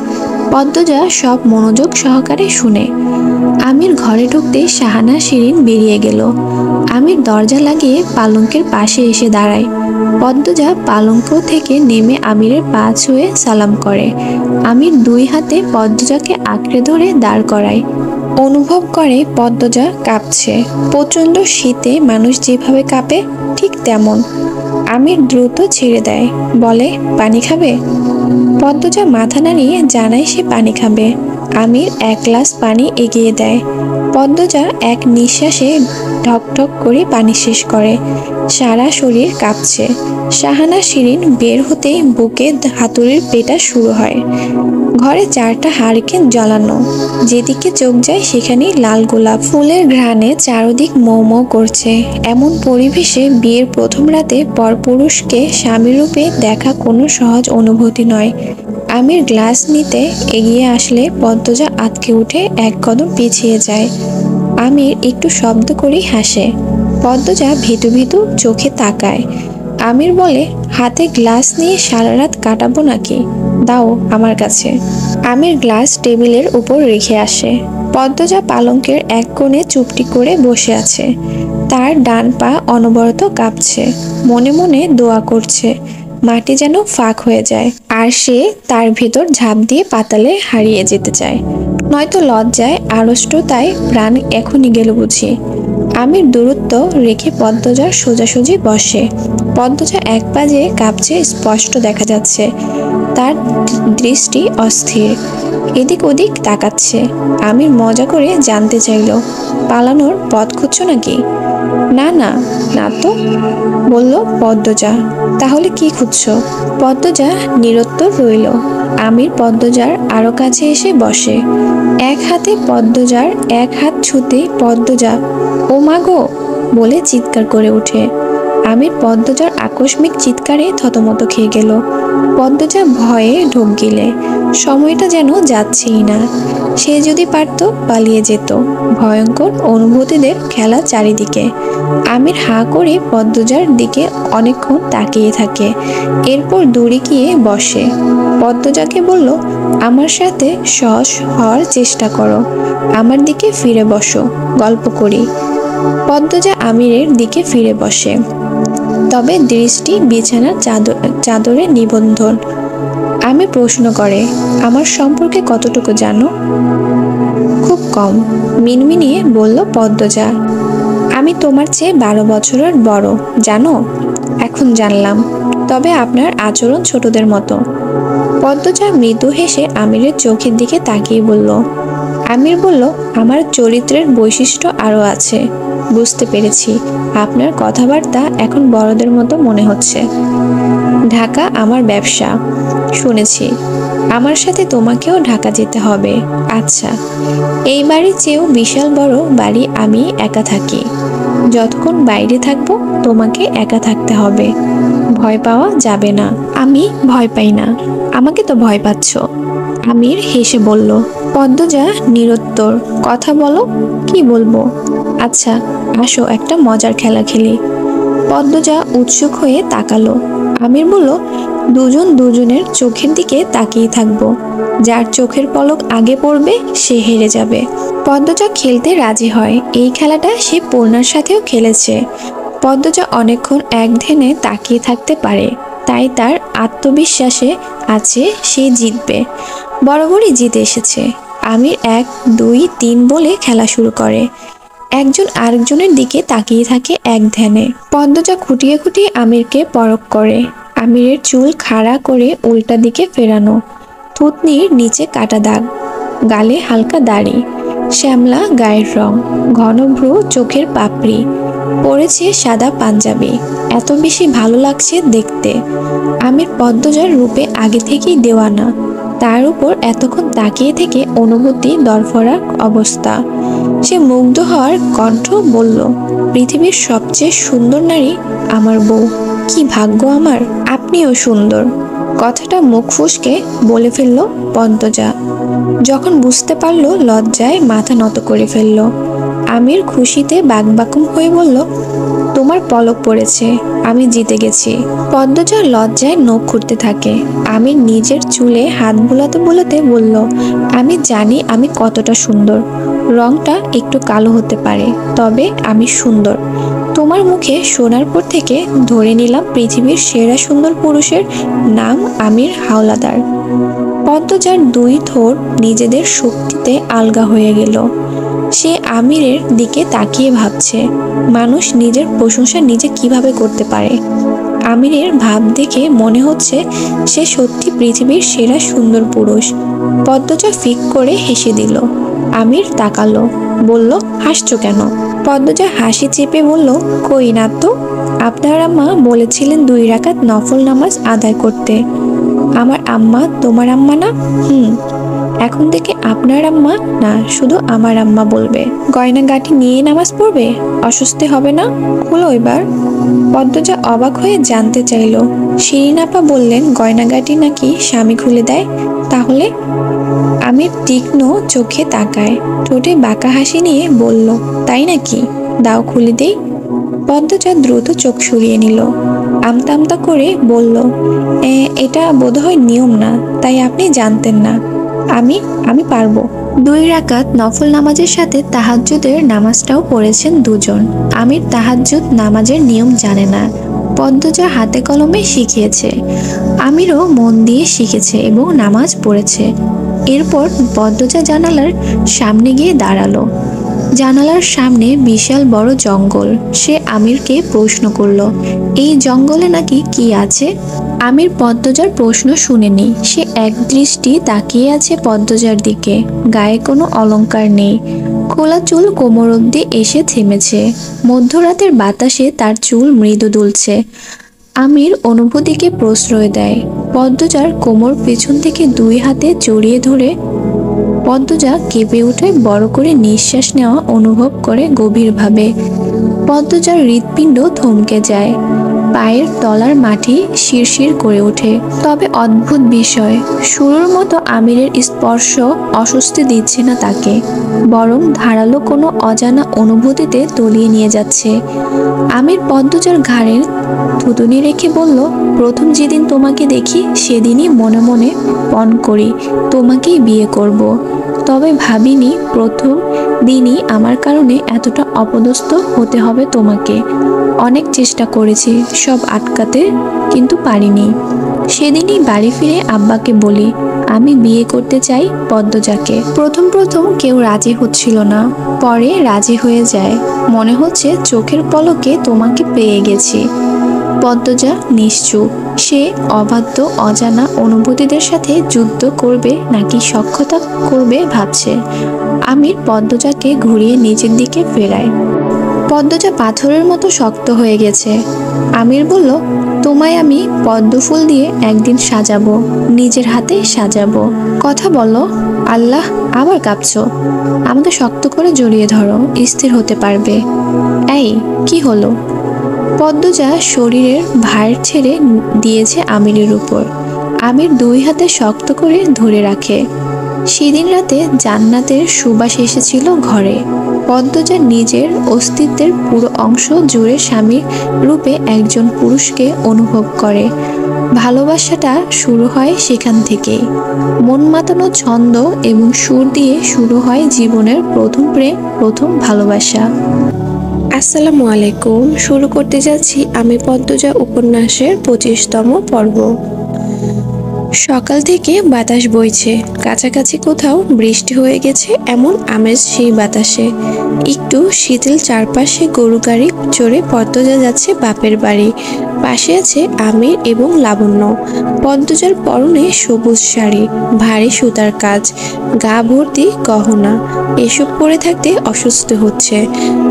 পদ্মজা সব মনোযোগ সহকারে শুনে। আমির ঘরে ঢুকতে শাহানা শিরিন বেরিয়ে গেল। আমির দরজা লাগিয়ে পালঙ্কের পাশে এসে দাঁড়ায়। পদ্মজা পালঙ্ক থেকে নেমে আমিরের পা ছুঁয়ে সালাম করে। আমির দুই হাতে পদ্মজাকে আঁকড়ে ধরে দাঁড় করায়। অনুভব করে পদ্মজা কাঁপছে। প্রচণ্ড শীতে মানুষ যেভাবে কাঁপে ঠিক তেমন। আমির দ্রুত ছেড়ে দেয়, বলে, পানি খাবে? পদ্মজা মাথা নাড়িয়ে জানায় সে পানি খাবে। আমির এক গ্লাস পানি এগিয়ে দেয়। পদ্মজা এক নিঃশ্বাসে ঢকঢক করে পানি শেষ করে। সারা শরীর কাঁপছে। শাহানা শিরিন বের হতেই বুকে হাতুড়ির পেটা শুরু হয়। ঘরে 4টা হারিকেন জ্বালানো, যেদিকে চোখ যায় সেখানেই লাল গোলাপ ফুলের ঘ্রাণে চারদিক মৌ মৌ করছে। এমন পরিবেশে বিয়ের প্রথম রাতে পরপুরুষকে স্বামীরূপে দেখা কোনো সহজ অনুভূতি নয়। আমির গ্লাস নিতে এগিয়ে আসলে পদ্মজা আঁতকে উঠে এক কদম পিছিয়ে যায়। আমির একটু শব্দ করেই হাসে। পদ্মজা ভীতু ভীতু চোখে তাকায়। আমির বলে, হাতে গ্লাস নিয়ে সারা রাত কাটাবো নাকি? দাও আমার কাছে। আমির গ্লাস টেবিলের উপর রেখে আসে। পদ্মজা পালঙ্কের এক কোণে চুপটি করে বসে আছে। তার ডান পা অনবরত কাঁপছে, মনে মনে দোয়া করছে মাটি যেন ফাঁক হয়ে যায় আর সে তার ভেতর ঝাঁপ দিয়ে পাতালে হারিয়ে যেতে চায়। নয়তো লজ্জায় আড়ষ্টতায় প্রাণ এখনই গেল বুঝি। আমির দূরত্ব রেখে পদ্মজার সোজাসুজি বসে। পদ্মজা এক পাজে কাঁপছে, স্পষ্ট দেখা যাচ্ছে। তার দৃষ্টি অস্থির, এদিক ওদিক তাকাচ্ছে। আমির মজা করে জানতে চাইল, পালানোর পথ খুঁজছো নাকি? না না, না তো, বলল পদ্মজা। তাহলে কি খুঁজছো? পদ্মজা নিরুত্তর রইল। আমির পদ্মজার আরো কাছে এসে বসে। এক হাতে পদ্মজার এক হাত ছুঁতে পদ্মজা ও মা গো বলে চিৎকার করে ওঠে। আমির পদ্মজার আকস্মিক চিৎকারে থতমত খেয়ে গেল। পদ্মজা ভয়ে ঢোক গিলে। সময়টা যেন যাচ্ছেই না। সে যদি পারত পালিয়ে যেত। ভয়ঙ্কর অনুভূতিদের খেলা চারিদিকে। আমির হাঁ করে পদ্মজার দিকে অনেকক্ষণ তাকিয়ে থাকে। এরপর দূরে গিয়ে বসে। পদ্মজাকে বলল, আমার সাথে সহজ হওয়ার চেষ্টা করো, আমার দিকে ফিরে বসো, গল্প করি। পদ্মজা আমিরের দিকে ফিরে বসে, তবে দৃষ্টি বিছানার চাদরে নিবন্ধন। আমি প্রশ্ন করে, আমার সম্পর্কে কতটুকু জানো? খুব কম, মিনমিনিয়ে বলল পদ্মজা। আমি তোমার চেয়ে 12 বছরের বড়, জানো? এখন জানলাম, তবে আপনার আচরণ ছোটদের মতো। পদ্মজা মৃদু হেসে আমিরের চোখের দিকে তাকিয়ে বলল। আমির বলল, আমার চরিত্রের বৈশিষ্ট্য আরও আছে। বুঝতে পেরেছি, আপনার কথাবার্তা এখন বড়দের মতো মনে হচ্ছে। ঢাকা আমার ব্যবসা, শুনেছি। আমার সাথে তোমাকেও ঢাকা যেতে হবে। আচ্ছা, এই বাড়ির চেয়েও বিশাল বড় বাড়ি আমি একা থাকি। যতক্ষণ বাইরে থাকবো তোমাকে একা থাকতে হবে। ভয় পাওয়া যাবে না। আমি ভয় পাই না, আমাকে তো ভয় পাচ্ছ। আমির হেসে বলল। পদ্মজা নিরুত্তর। কথা বলো, কি বলবো? আচ্ছা আসো, একটা মজার খেলা খেলি। পদ্মজা উৎসুক হয়ে তাকালো। আমির বলল, দুজন দুজনের চোখের দিকে তাকিয়ে থাকবো। যার চোখের পলক আগে পড়বে সে হেরে যাবে। পদ্মজা খেলতে রাজি হয়। এই খেলাটা সে পূর্ণার সাথেও খেলেছে। পদ্মজা অনেকক্ষণ এক ধ্যানে তাকিয়ে থাকতে পারে, তাই তার আত্মবিশ্বাসে আছে সে জিতবে। বরাবরই জিতে এসেছে। আমির 1, 2, 3 বলে খেলা শুরু করে। একজন আরেকজনের দিকে তাকিয়ে থাকে এক ধ্যানে। পদ্মজা খুঁটিয়ে খুঁটিয়ে আমিরকে পরখ করে। আমিরের চুল খাড়া করে উল্টা দিকে ফেরানো, থুতনির নিচে কাটা দাগ, গালে হালকা দাড়ি, শ্যামলা গায়ের রং, ঘন ভ্রু, চোখের পাপড়ি, পরেছে সাদা পাঞ্জাবি। এত বেশি ভালো লাগছে দেখতে। আমির পদ্মজার রূপে আগে থেকেই দেওয়ানা, তার উপর এতক্ষণ তাকিয়ে থেকে অনুভূতি দরফরা অবস্থা। সে মুগ্ধ হওয়ার কণ্ঠ বলল, পৃথিবীর সবচেয়ে সুন্দর নারী আমার বউ। কি ভাগ্য আমার, আপনিও সুন্দর। কথাটা মুখ ফুসকে বলে ফেলল পদ্মজা। যখন বুঝতে পারলো লজ্জায় মাথা নত করে ফেলল। আমির খুশিতে বাকবাকুম হয়ে বলল, তোমার পলক পড়েছে, আমি জিতে গেছি। পদ্মজা লজ্জায় নখ খুঁড়তে থাকে। আমির নিজের চুলে হাত বুলাতে বুলাতে বলল, আমি জানি আমি কতটা সুন্দর। রংটা একটু কালো হতে পারে, তবে আমি সুন্দর। তোমার মুখে শোনার পর থেকে ধরে নিলাম পৃথিবীর সেরা সুন্দর পুরুষের নাম আমির হাওলাদার। পদ্মজার দুই ঠোঁট নিজেদের শক্তিতে আলগা হয়ে গেল। সে আমিরের দিকে তাকিয়ে ভাবছে, মানুষ নিজের প্রশংসা নিজে কিভাবে করতে পারে। আমিরের ভাব দেখে মনে হচ্ছে সে সত্যি পৃথিবীর সেরা সুন্দর পুরুষ। পদ্মজা ফিক করে হেসে দিল। আমির তাকালো, বলল, হাসছো কেন? পদ্মজা হাসি চেপে বলল, কই না তো। আপনার আম্মা বলেছিলেন 2 রাকাত নফল নামাজ আদায় করতে। আমার আম্মা তোমার আম্মা না? এখন থেকে আপনার আম্মা না, শুধু আমার আম্মা বলবে। গয়নাগাটি নিয়ে নামাজ পড়বে, অস্বস্তি হবে না? খুলো এবার। পদ্মজা অবাক হয়ে জানতে চাইল। শিরিন আপা বললেন গয়নাগাটি নাকি স্বামী খুলে দেয়। তাহলে? আমি তীক্ষ্ণ চোখে তাকায়, ঠোঁটে বাঁকা হাসি নিয়ে বলল, তাই নাকি? দাও খুলে দেই। পদ্মজা দ্রুত চোখ সরিয়ে নিল। আমতা আমতা করে বলল, এটা বোধহয় নিয়ম না, তাই আপনি জানতেন না। আমি পারবো। 2 রাকাত নফল নামাজের সাথে তাহাজ্জুদের নামাজটাও পড়েছেন দুজন। আমির তাহাজ্জুদ নামাজের নিয়ম জানে না, পদ্মজা হাতে কলমে শিখিয়েছে। আমিরও মন দিয়ে শিখেছে এবং নামাজ পড়েছে। এরপর পদ্মজা জানালার সামনে গিয়ে দাঁড়ালো। জানালার সামনে বিশাল বড় জঙ্গল। সে আমিরকে প্রশ্ন করল, এই জঙ্গলে নাকি কি আছে? আমির পদ্মজার প্রশ্ন শুনেনি। সে একদৃষ্টি তাকিয়ে আছে পদ্মজার দিকে। গায়ে কোনো অলংকার নেই, খোলা চুল কোমর অবধি এসে থেমেছে। মধ্যরাতের বাতাসে তার চুল মৃদু দুলছে। আমির অনুভূতিকে প্রশ্রয় দেয়। পদ্মজার কোমর পেছন থেকে 2 হাতে জড়িয়ে ধরে পদ্মজা কেঁপে উঠে বড় করে নিঃশ্বাস নেওয়া অনুভব করে গভীরভাবে। পদ্মজার হৃৎপিণ্ড থমকে যায়, পায়ের তলার মাটি শিরশির করে ওঠে। তবে অদ্ভুত বিষয়, শুরুর মতো আমিরের স্পর্শ অস্বস্তি দিচ্ছে না তাকে, বরং ধারালো কোনো অজানা অনুভূতিতে তলিয়ে নিয়ে যাচ্ছে। আমির পদ্মজার ঘাড়ের থুতুনি রেখে বলল, প্রথম যেদিন তোমাকে দেখি সেদিনই মনে মনে পণ করি তোমাকেই বিয়ে করব। তবে ভাবিনি প্রথম দিনই আমার কারণে এতটা অপদস্থ হতে হবে তোমাকে। অনেক চেষ্টা করেছি সব আটকাতে, কিন্তু পারিনি। সেদিনই বাড়ি ফিরে আব্বাকে বলি আমি বিয়ে করতে চাই পদ্মজাকে। প্রথম কেউ রাজি হচ্ছিল না, পরে রাজি হয়ে যায়। মনে হচ্ছে চোখের পলকে তোমাকে পেয়ে গেছি। পদ্মজা নিশ্চুপ। সে অবাধ্য অজানা অনুভূতিদের সাথে যুদ্ধ করবে নাকি সখ্যতা করবে ভাবছে। আমির পদ্মজাকে ঘুরিয়ে নিজের দিকে ফেরায়। পদ্মজা পাথরের মতো শক্ত হয়ে গেছে। আমির বলল, তোমায় আমি পদ্মফুল দিয়ে একদিন সাজাবো, নিজের হাতে সাজাবো। কথা বলো। আল্লাহ, আবার কাঁপছো। আমাকে শক্ত করে জড়িয়ে ধরো, স্থির হতে পারবে। এই কি হলো? পদ্মজা শরীরের ভার ছেড়ে দিয়েছে আমিরের উপর। আমির 2 হাতে শক্ত করে ধরে রাখে। সেদিন রাতে জান্নাতের সুবাস এসেছিল ঘরে। পদ্মজা নিজের অস্তিত্বের পুরো অংশ জুড়ে স্বামীর রূপে একজন পুরুষকে অনুভব করে। ভালোবাসাটা শুরু হয় সেখান থেকেই। মন মাতানো ছন্দ এবং সুর দিয়ে শুরু হয় জীবনের প্রথম প্রেম, প্রথম ভালোবাসা। আসসালামু আলাইকুম। শুরু করতে যাচ্ছি আমি পদ্মজা উপন্যাসের 25তম পর্ব। সকাল থেকে বাতাস বইছে, কাছাকাছি কোথাও বৃষ্টি হয়ে গেছে এমন আমেজ সেই বাতাসে। একটু শীতল চারপাশে গরু গাড়ি চড়ে পদ্মজা যাচ্ছে বাপের বাড়ি। পাশে আছে আমির এবং লাবণ্য। পদ্মজার পরনে সবুজ শাড়ি, ভারী সুতার কাজ, গা ভর্তি গহনা। এসব পরে থাকতে অসুস্থ হচ্ছে,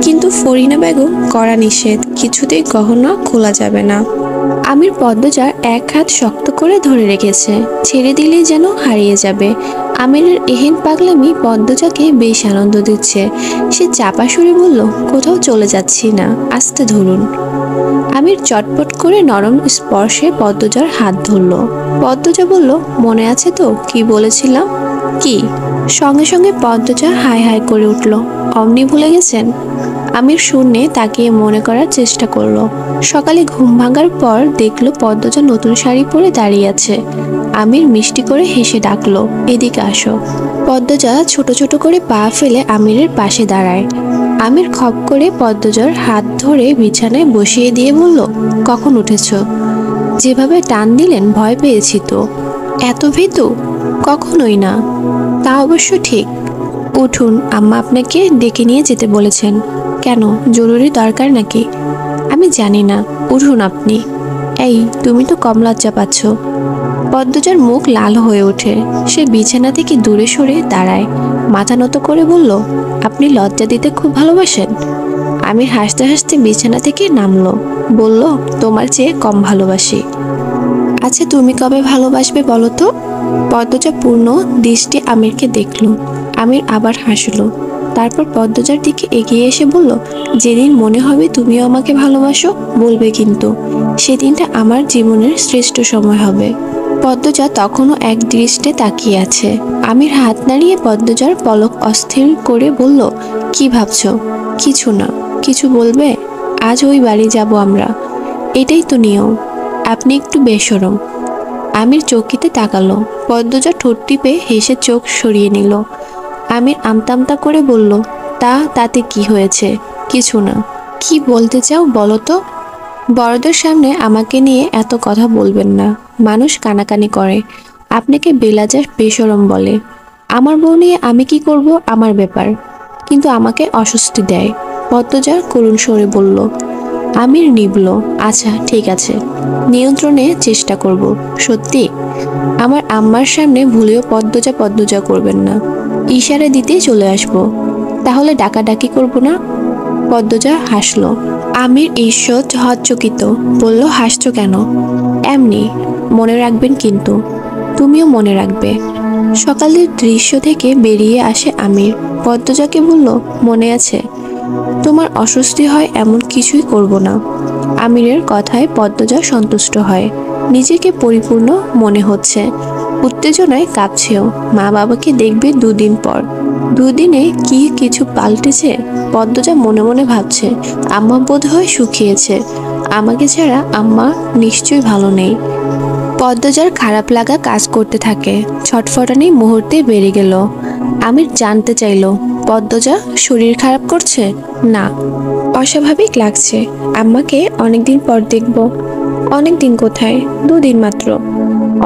কিন্তু ফরিনা বেগম কড়া নিষেধ, কিছুতেই গহনা খোলা যাবে না। আমির পদ্মজার এক হাত শক্ত করে ধরে রেখেছে, ছেড়ে দিলেই যেন হারিয়ে যাবে। আমিরের এহেন পাগলামি পদ্মজাকে বেশ আনন্দ দিচ্ছে। সে চাপা সুরে বলল, কোথাও চলে যাচ্ছি না, আস্তে ধরুন। আমির চটপট করে নরম স্পর্শে পদ্মজার হাত ধরল। পদ্মজা বলল, মনে আছে তো কি বলেছিলাম? কি? সঙ্গে সঙ্গে পদ্মজা হাই হাই করে উঠল। অমনি ভুলে গেছেন? আমির শূন্যে তাকিয়ে মনে করার চেষ্টা করলো। সকালে ঘুম ভাঙার পর দেখলো পদ্মজা নতুন শাড়ি পরে দাঁড়িয়ে আছে। আমির মিষ্টি করে হেসে ডাকলো, এদিকে আসো। পদ্মজা ছোট ছোট করে পা ফেলে আমিরের পাশে দাঁড়ায়। আমির খপ করে পদ্মজার হাত ধরে বিছানায় বসিয়ে দিয়ে বলল, কখন উঠেছ? যেভাবে টান দিলেন ভয় পেয়েছি তো। এত ভীতু? কখনোই না। তা অবশ্য ঠিক। উঠুন, আম্মা আপনাকে ডেকে নিয়ে যেতে বলেছেন। কেন, জরুরি দরকার নাকি? আমি জানি না, উঠুন আপনি। এই, তুমি তো কম লজ্জা পাচ্ছ। পদ্মজার মুখ লাল হয়ে ওঠে। সে বিছানা থেকে দূরে সরে দাঁড়ায়, মাথা নত করে বলল, আপনি লজ্জা দিতে খুব ভালোবাসেন? আমির হাসতে হাসতে বিছানা থেকে নামলো, বলল, তোমার চেয়ে কম ভালোবাসি। আচ্ছা, তুমি কবে ভালোবাসবে বলো তো? পদ্মজা পূর্ণ দৃষ্টি আমিরকে দেখল। আমির আবার হাসলো। তারপর পদ্মজার দিকে এগিয়ে এসে বলল, যেদিন মনে হবে তুমিও আমাকে ভালোবাসো বলবে, কিন্তু সেদিনটা আমার জীবনের শ্রেষ্ঠ সময় হবে। পদ্মজা তখনও এক দৃষ্টে তাকিয়ে আছে। আমির হাত নাড়িয়ে পদ্মজার পলক অস্থির করে বলল, কি ভাবছো? কিছু না। কিছু বলবে? আজ ওই বাড়ি যাব আমরা, এটাই তো নিয়ম। আপনি একটু বেশরম। আমির চৌকিতে তাকালো। পদ্মজা ঠোঁট টিপে হেসে চোখ সরিয়ে নিল। আমির আমতামতা করে বলল, তাতে কি হয়েছে? কিছু না। কি বলতে চাও বলো তো? বড়দের সামনে আমাকে নিয়ে এত কথা বলবেন না, মানুষ কানাকানি করে, আপনাকে বেলাজা বেশরম বলে। আমার বউ নিয়ে আমি কি করব আমার ব্যাপার, কিন্তু আমাকে অস্বস্তি দেয়। পদ্মজা করুণ স্বরে বলল। আমির নিবল। আচ্ছা ঠিক আছে, নিয়ন্ত্রণে চেষ্টা করব। সত্যি? আমার আম্মার সামনে ভুলেও পদ্মজা পদ্মজা করবেন না। ইশারা দিতেই চলে আসবো। তাহলে ডাকাডাকি করব না? পদ্মজা হাসলো। আমির ঈষৎ হতচকিত, বলল, হাসছো কেন? এমনি। মনে রাখবেন কিন্তু। তুমিও মনে রাখবে। সকালের দৃশ্য থেকে বেরিয়ে আসে আমির। পদ্মজাকে বলল, মনে আছে? তোমার অস্বস্তি হয় এমন কিছুই করব না। আমিরের কথায় পদ্মজা সন্তুষ্ট হয়। নিজেকে পরিপূর্ণ মনে হচ্ছে। উত্তেজনায় কাঁপছেও। মা বাবাকে দেখবে দুদিন পর। দুদিনে কি কিছু পাল্টেছে? পদ্মজা মনে মনে ভাবছে, আম্মা বোধহয় শুকিয়েছে। আমাকে ছাড়া আম্মা নিশ্চয়ই ভালো নেই। পদ্মজার খারাপ লাগা কাজ করতে থাকে। ছটফটানি মুহূর্তে বেড়ে গেল। আমির জানতে চাইল, পদ্মজা শরীর খারাপ করছে? না, অস্বাভাবিক লাগছে। আম্মাকে অনেকদিন পর দেখব। অনেকদিন কোথায়? দুদিন মাত্র।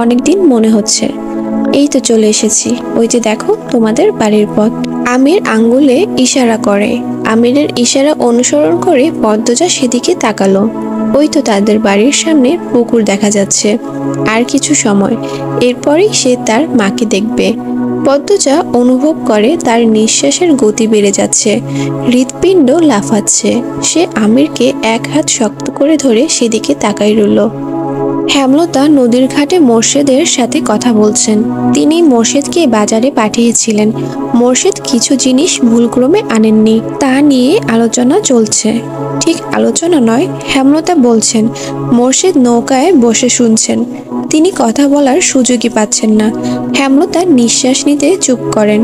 অনেকদিন মনে হচ্ছে। এই তো চলে এসেছি, ওই যে দেখো তোমাদের বাড়ির পথ। আমির আঙ্গুলে ইশারা করে। আমিরের ইশারা অনুসরণ করে পদ্মজা সেদিকে তাকালো। ওই তো তাদের বাড়ির সামনে পুকুর দেখা যাচ্ছে। আর কিছু সময়, এরপরই সে তার মাকে দেখবে। পদ্মজা অনুভব করে তার নিঃশ্বাসের গতি বেড়ে যাচ্ছে, হৃৎপিণ্ড লাফাচ্ছে। সে আমিরকে এক হাত শক্ত করে ধরে সেদিকে তাকাই রইল। হেমলতা নদীর ঘাটে মোর্শেদের সাথে কথা বলছেন। তিনি মোর্শেদকে বাজারে পাঠিয়েছিলেন। মোর্শেদ কিছু জিনিস ভুলক্রমে আনেননি, তা নিয়ে আলোচনা চলছে। ঠিক আলোচনা নয়, হেমলতা বলছেন। মোর্শেদ নৌকায় বসে শুনছেন। তিনি কথা বলার সুযোগই পাচ্ছেন না। হেমলতা নিঃশ্বাস নিতে চুপ করেন।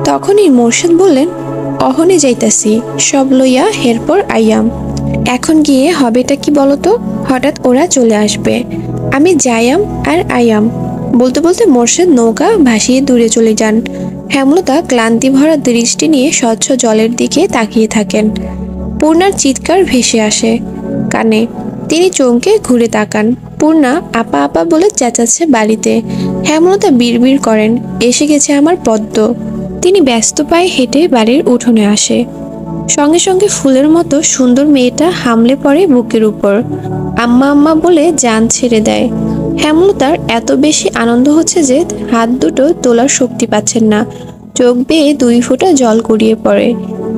তখনই মোর্শেদ বললেন, অহনে যাইতাছি, সব লইয়া হেরপর আইয়াম। এখন গিয়ে হবেটা কি বলতো? হঠাৎ ওরা চলে আসবে। আমি যাইয়াম আর আইয়াম। বলতে বলতে মোর্শেদ নৌকা ভাসিয়ে দূরে চলে যান। হেমলতা ক্লান্তি ভরা দৃষ্টি নিয়ে স্বচ্ছ জলের দিকে তাকিয়ে থাকেন। পূর্ণার চিৎকার ভেসে আসে কানে। তিনি চমকে ঘুরে তাকান। পূর্ণা আপা আপা বলে চেঁচাচ্ছে বাড়িতে। হেমলতা বিড়বিড় করেন, এসে গেছে আমার পদ্ম। তিনি ব্যস্ত পায়ে হেঁটে বাড়ির উঠোনে আসে। সঙ্গে সঙ্গে ফুলের মতো সুন্দর মেয়েটা হামলে পড়ে বুকের উপর। আম্মা আম্মা বলে জান ছেড়ে দেয়। হেমলতার এত বেশি আনন্দ হচ্ছে যে হাত দুটো তোলার শক্তি পাচ্ছেন না। চোখ বেয়ে 2 ফোঁটা জল গড়িয়ে পড়ে।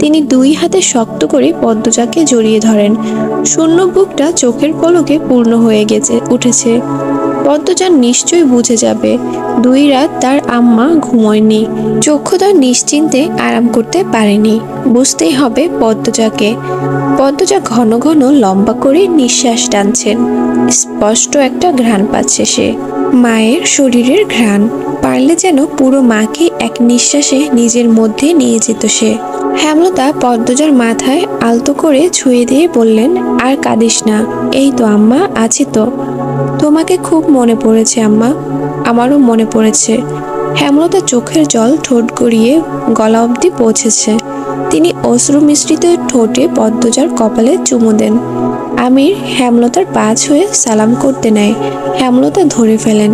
তিনি 2 হাতে শক্ত করে পদ্মজাকে জড়িয়ে ধরেন। শূন্য বুকটা চোখের পলকে পূর্ণ হয়ে উঠেছে। পদ্মজা নিশ্চয়ই বুঝে যাবে 2 রাত তার আম্মা ঘুমোয়নি। চক্ষুদার নিশ্চিন্তে আরাম করতে পারেনি। বুঝতেই হবে পদ্মজাকে। পদ্মজা ঘন ঘন লম্বা করে নিঃশ্বাস টানছেন। স্পষ্ট একটা ঘ্রাণ পাচ্ছে সে, মায়ের শরীরের ঘ্রাণ। পারলে যেন পুরো মাকে এক নিঃশ্বাসে নিজের মধ্যে নিয়ে যেত সে। হেমলতা পদ্মজার মাথায় আলতো করে ছুঁয়ে দিয়ে বললেন, আর কাঁদিস না, এই তো আম্মা, আছি তো। তোমাকে খুব মনে পড়েছে আম্মা। আমারও মনে পড়েছে। হেমলতা চোখের জল ঠোঁট গড়িয়ে গলা অবধি পৌঁছেছে। তিনি অশ্রু মিশ্রিত ঠোঁটে পদ্মজার কপালে চুমু দেন। আমির হেমলতার পা ছুঁয়ে সালাম করতে নেয়। হেমলতা ধরে ফেলেন।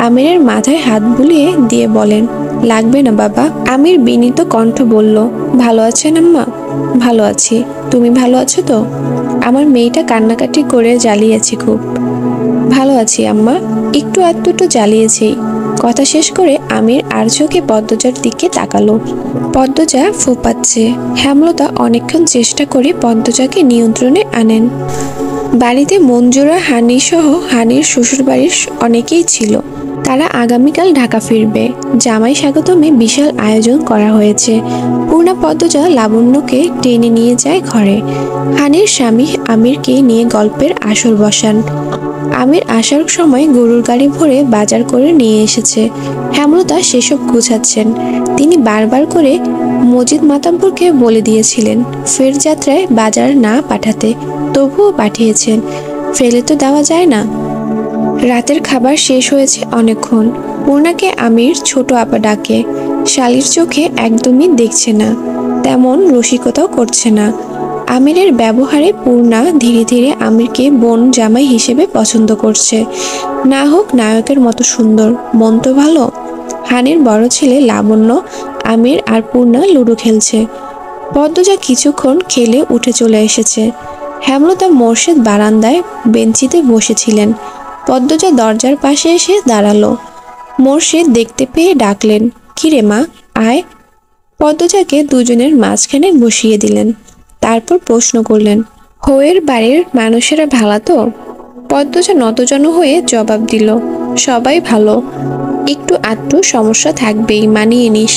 আমিরের মাথায় হাত বুলিয়ে দিয়ে বলেন, লাগবে না বাবা। আমির বিনীত কণ্ঠ বলল, ভালো আছেন আম্মা? ভালো আছি। তুমি ভালো আছো তো? আমার মেয়েটা কান্নাকাটি করে জ্বালিয়েছি খুব। ভালো আছি আম্মা, একটু আধটু জ্বালিয়েছি। কথা শেষ করে আমির আর চোখে পদ্মজার দিকে তাকালো। পদ্মজা ফোঁপাচ্ছে। হেমলতা অনেকক্ষণ চেষ্টা করে পদ্মজাকে নিয়ন্ত্রণে আনেন। বাড়িতে মঞ্জুরা, হানি সহ হানির শ্বশুরবাড়ির অনেকেই ছিল। তারা আগামীকাল ঢাকা ফিরবে। জামাই স্বাগতমে বিশাল আয়োজন করা হয়েছে। পূর্ণা পদ্মজা লাবণ্যকে টেনে নিয়ে যায় ঘরে। হানির স্বামী আমিরকে নিয়ে গল্পের আসর বসান। আমির আসার সময় গরুর গাড়ি ভরে বাজার করে নিয়ে এসেছে। হেমলতা সেসব গুছাচ্ছেন। তিনি বারবার করে মজিদ মাতাব্বরকে বলে দিয়েছিলেন ফের যাত্রায় বাজার না পাঠাতে, তবুও পাঠিয়েছেন। ফেলে তো দেওয়া যায় না। রাতের খাবার শেষ হয়েছে অনেকক্ষণ। পূর্ণাকে আমির ছোট আপা ডাকে। শালির চোখে একদমই দেখছে না, তেমন রসিকতাও করছে না। আমিরের ব্যবহারে পূর্ণা ধীরে ধীরে আমিরকে বোন জামাই হিসেবে পছন্দ করছে। না হোক নায়কের মতো সুন্দর, মন তো ভালো। হানির বড় ছেলে লাবণ্য, আমির আর পূর্ণা লুডো খেলছে। পদ্মজা কিছুক্ষণ খেলে উঠে চলে এসেছে। হেমলতা মোর্শেদ বারান্দায় বেঞ্চিতে বসেছিলেন। পদ্মজা দরজার পাশে এসে দাঁড়ালো। মোর্শেদ দেখতে পেয়ে ডাকলেন, কিরে মা, আয়। পদ্মজাকে দুজনের মাঝখানে বসিয়ে দিলেন। তারপর প্রশ্ন করলেন, হৌয়ের বাড়ির মানুষেরা ভালো তো? পদ্মজা নতজন হয়ে জবাব দিল, সবাই ভালো। একটু আধটু সমস্যা থাকবেই, মানিয়ে নিস,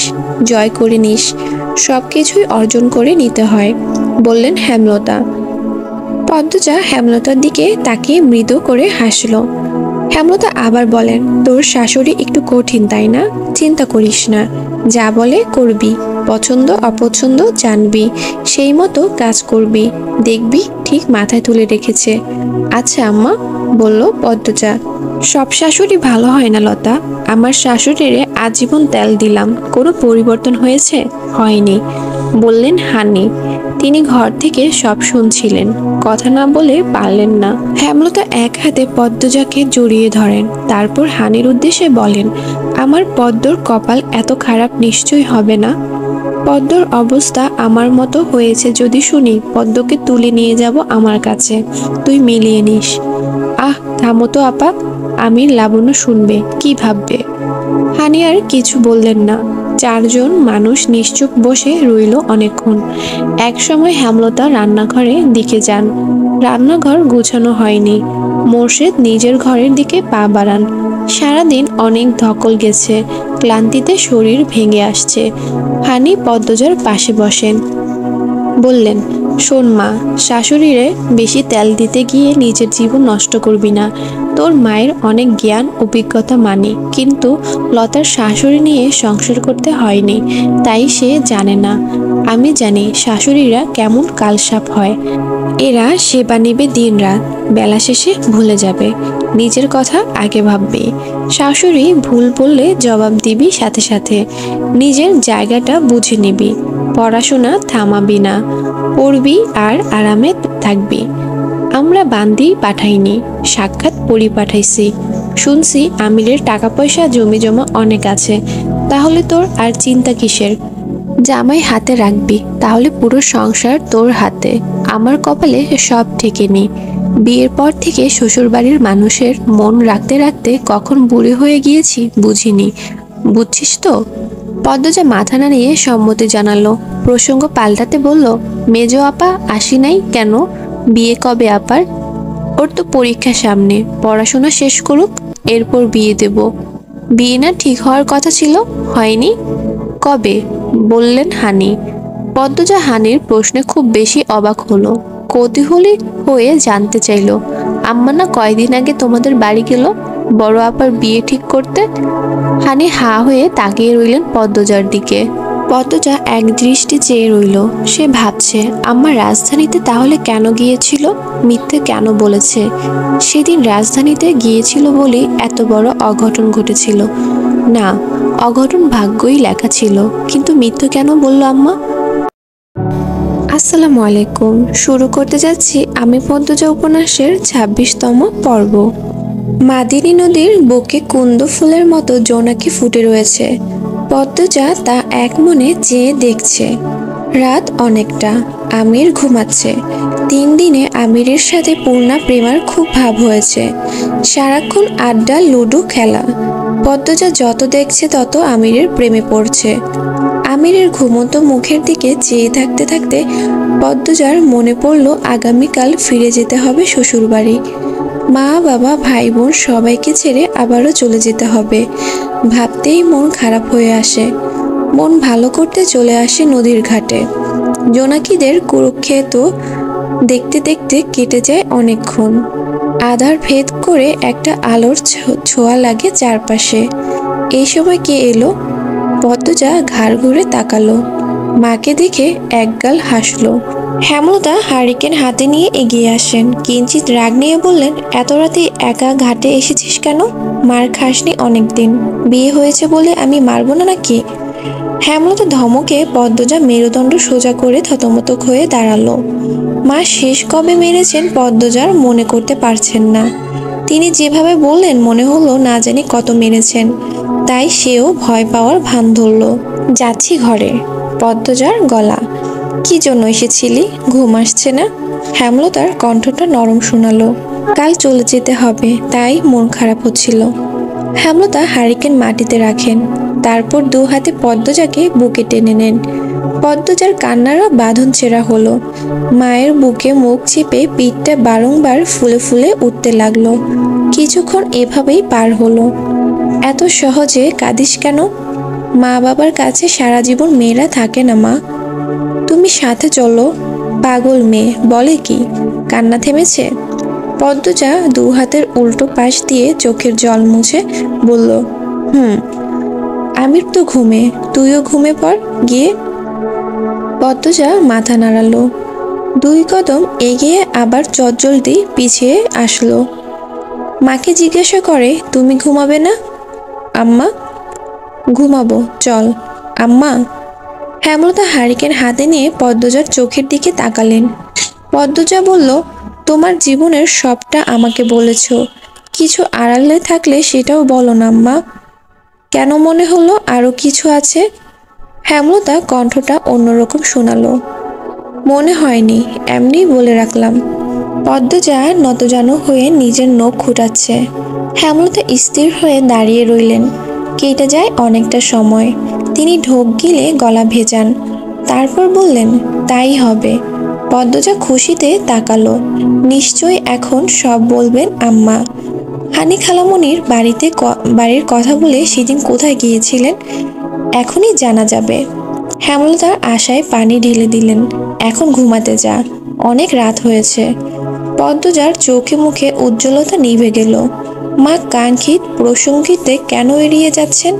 জয় করে নিস। সব কিছুই অর্জন করে নিতে হয়, বললেন হেমলতা। পদ্মজা হেমলতার দিকে তাকিয়ে মৃদু করে হাসল। হেমলতা আবার বলেন, তোর শাশুড়ি একটু কঠিন তাই না? চিন্তা করিস না, যা বলে করবি, পছন্দ অপছন্দ জানবি, সেই মতো কাজ করবি, দেখবি ঠিক মাথায় তুলে রেখেছে। আচ্ছা আম্মা, বলল পদ্মজা। সব শাশুড়ি ভালো হয় না লতা। আমার শাশুড়িরে আজীবন তেল দিলাম, কোনো পরিবর্তন হয়েছে? হয়নি, বললেন হানি। তিনি ঘর থেকে সব শুনছিলেন, কথা না বলে পারলেন না। হেমলতা এক হাতে পদ্মজাকে জড়িয়ে ধরেন, তারপর হানির উদ্দেশ্যে বলেন, আমার পদ্মর কপাল এত খারাপ নিশ্চয়ই হবে না। পদ্মর অবস্থা আমার মতো হয়েছে যদি শুনি, পদ্মকে তুলে নিয়ে যাব আমার কাছে, তুই মিলিয়ে নিস। আহ থামো তো আপা, আমির লাবণ্য শুনবে, কি ভাববে? হানি আর কিছু বললেন না। চারজন মানুষ নিশ্চুপ বসে রইল অনেকক্ষণ। এক সময় হেমলতা রান্নাঘরে দিকে যান। রান্নাঘর গুছানো হয়নি। মোর্শেদ নিজের ঘরের দিকে পা বাড়ান। সারাদিন অনেক ধকল গেছে, ক্লান্তিতে শরীর ভেঙে আসছে। হানি পদ্মজার পাশে বসেন। বললেন, শোন মা, শাশুড়িরে বেশি তেল দিতে গিয়ে নিজের জীবন নষ্ট করবি না। তোর মায়ের অনেক জ্ঞান অভিজ্ঞতা মানি, কিন্তু লতার শাশুড়ি নিয়ে সংসার করতে হয়নি, তাই সে জানে না। আমি জানি শাশুড়িরা কেমন কালসাপ হয়। এরা সেবা নিবে দিন রাত, বেলা শেষে ভুলে যাবে, নিজের কথা আগে ভাববে। শাশুড়ি ভুল বললে জবাব দিবি সাথে সাথে, নিজের জায়গাটা বুঝে নিবি। পড়াশোনা থামাবি না, পড়বি আর আরামে থাকবি। আমরা বান্দি পাঠাইনি, সাক্ষাৎ পরি পাঠাইছি। শুনছি আমিরের টাকা পয়সা জমি জমা অনেক আছে, তাহলে তোর আর চিন্তা কিসের? জামাই হাতে রাখবি, তাহলে পুরো সংসার তোর হাতে। আমার কপালে সব ঠিকই নেই। বিয়ের পর থেকে শ্বশুরবাড়ির মানুষের মন রাখতে রাখতে কখন বুড়ি হয়ে গিয়েছি বুঝিনি, বুঝছিস তো? পদ্মজা মাথা নাড়িয়ে সম্মতি জানালো। প্রসঙ্গ পাল্টাতে বলল, মেজো আপা আসি নাই কেন? বিয়ে কবে আপার? ওর তো পরীক্ষা সামনে, পড়াশোনা শেষ করুক, এরপর বিয়ে দেব। বিয়ে না ঠিক হওয়ার কথা ছিল, হয়নি? কবে বললেন হানি? পদ্মজা হানির প্রশ্নে খুব বেশি অবাক হলো, কৌতূহলী হয়ে জানতে চাইলো, আম্মা না কয়দিন আগে তোমাদের বাড়ি গেল বড় আপার বিয়ে ঠিক করতে? হানি হা হয়ে তাকিয়ে রইলেন পদ্মজার দিকে। পদ্মজা এক দৃষ্টি চেয়ে রইল। সে ভাবছে, আম্মা রাজধানীতে তাহলে কেন গিয়েছিল? মিথ্যে কেন বলেছে? সেদিন রাজধানীতে গিয়েছিল বলেই এত বড় অঘটন ঘটেছিল। না, অঘটন ভাগ্যই লেখা ছিল, কিন্তু মিথ্যে কেন বলল আম্মা? আসসালামু আলাইকুম। শুরু করতে যাচ্ছি আমি পদ্মজা উপন্যাসের ২৬তম পর্ব। মাদিনী নদীর বুকে কুন্দ ফুলের মতো জোনাকি ফুটে রয়েছে। পদ্মজা তা এক মনে চেয়ে দেখছে। রাত অনেকটা, আমির ঘুমাচ্ছে। ৩ দিনে আমিরের সাথে পূর্ণা প্রেমার খুব ভাব হয়েছে। সারাক্ষণ আড্ডা, লুডো খেলা। পদ্মজা যত দেখছে তত আমিরের প্রেমে পড়ছে। আমিরের ঘুমন্ত মুখের দিকে চেয়ে থাকতে থাকতে পদ্মজার মনে পড়ল আগামীকাল ফিরে যেতে হবে শ্বশুরবাড়ি। মা বাবা ভাই বোন সবাইকে ছেড়ে আবারও চলে যেতে হবে। ভাবতেই মন খারাপ হয়ে আসে। মন ভালো করতে চলে আসে নদীর ঘাটে। জোনাকিদের কুরুক্ষেত্র দেখতে দেখতে কেটে যায় অনেকক্ষণ। আধার ভেদ করে একটা আলোর ছোঁয়া লাগে চারপাশে। এই সময় কে এলো? পদ্মজা ঘাড় ঘুরে তাকালো। মাকে দেখে একগাল হাসলো। হেমলতা হারিকেন হাতে নিয়ে এগিয়ে আসেন। কিঞ্চিত রাগ নিয়ে বললেন, এত রাতে একা ঘাটে এসেছিস কেন? মার খাসনি অনেকদিন। বিয়ে হয়েছে বলে আমি মারবো না নাকি? হেমলতা ধমকে পদ্মজা মেরুদণ্ড সোজা করে থতমত হয়ে দাঁড়ালো। মা শেষ কবে মেরেছেন পদ্মজার মনে করতে পারছেন না। তিনি যেভাবে বললেন মনে হলো না জানি কত মেরেছেন। তাই সেও ভয় পাওয়ার ভান ধরল। যাচ্ছি ঘরে। পদ্মজার গলা। কি জন্য এসেছিলি? ঘুম আসছে না? হেমলতার কণ্ঠটা নরম শোনালো। কাল চলে যেতে হবে, তাই মন খারাপ হচ্ছিল। হেমলতা হারিকেন মাটিতে রাখেন। তারপর দু হাতে পদ্মজাকে বুকে টেনে নেন। পদ্মজার কান্নারও বাঁধন ছেঁড়া হলো। মায়ের বুকে মুখ চেপে পিঠটা বারংবার ফুলে ফুলে উঠতে লাগলো। কিছুক্ষণ এভাবেই পার হলো। এত সহজে কাঁদিস কেন? মা বাবার কাছে সারা জীবন মেয়েরা থাকে না মা। তুমি সাথে চলো। পাগল মেয়ে বলে কি? কান্না থেমেছে? পদ্মজা দু হাতের উল্টো পাশ দিয়ে চোখের জল মুছে বলল, আমির তো ঘুমে, তুইও ঘুমে পড় গিয়ে। পদ্মজা মাথা নাড়ালো। 2 কদম এগিয়ে আবার চটজলদি পিছিয়ে আসলো। মাকে জিজ্ঞাসা করে, তুমি ঘুমাবে না? আম্মা। ঘুমাবো, চল। আম্মা। হেমলতা হারিকেন হাতে নিয়ে পদ্মজার চোখের দিকে তাকালেন। পদ্মজা বলল, তোমার জীবনের সবটা আমাকে বলেছ, কিছু আড়ালে থাকলে সেটাও বলো না আম্মা। কেন মনে হলো আরো কিছু আছে? হেমলতা কণ্ঠটা অন্যরকম শোনালো। মনে হয়নি, এমনি বলে রাখলাম। পদ্মজা নতজানু হয়ে নিজের নখ খুঁটাচ্ছে। হেমলতা স্থির হয়ে দাঁড়িয়ে রইলেন। কেটে যায় অনেকটা সময়। তিনি ঢোক গিলে গলা ভেজান। তারপর বললেন, তাই হবে। পদ্মজা খুশিতে তাকালো। নিশ্চয় এখন সব বলবেন আম্মা। হানি খালামণির বাড়ির কথা বলে সেদিন কোথায় গিয়েছিলেন? এখনই জানা যাবে। হেমলতার আশায় পানি ঢেলে দিলেন। এখন ঘুমাতে যা, অনেক রাত হয়েছে। পদ্মজার চোখে মুখে উজ্জ্বলতা নিভে গেল। মা কাঙ্ক্ষিত প্রসঙ্গিতে কেন এড়িয়ে যাচ্ছেন?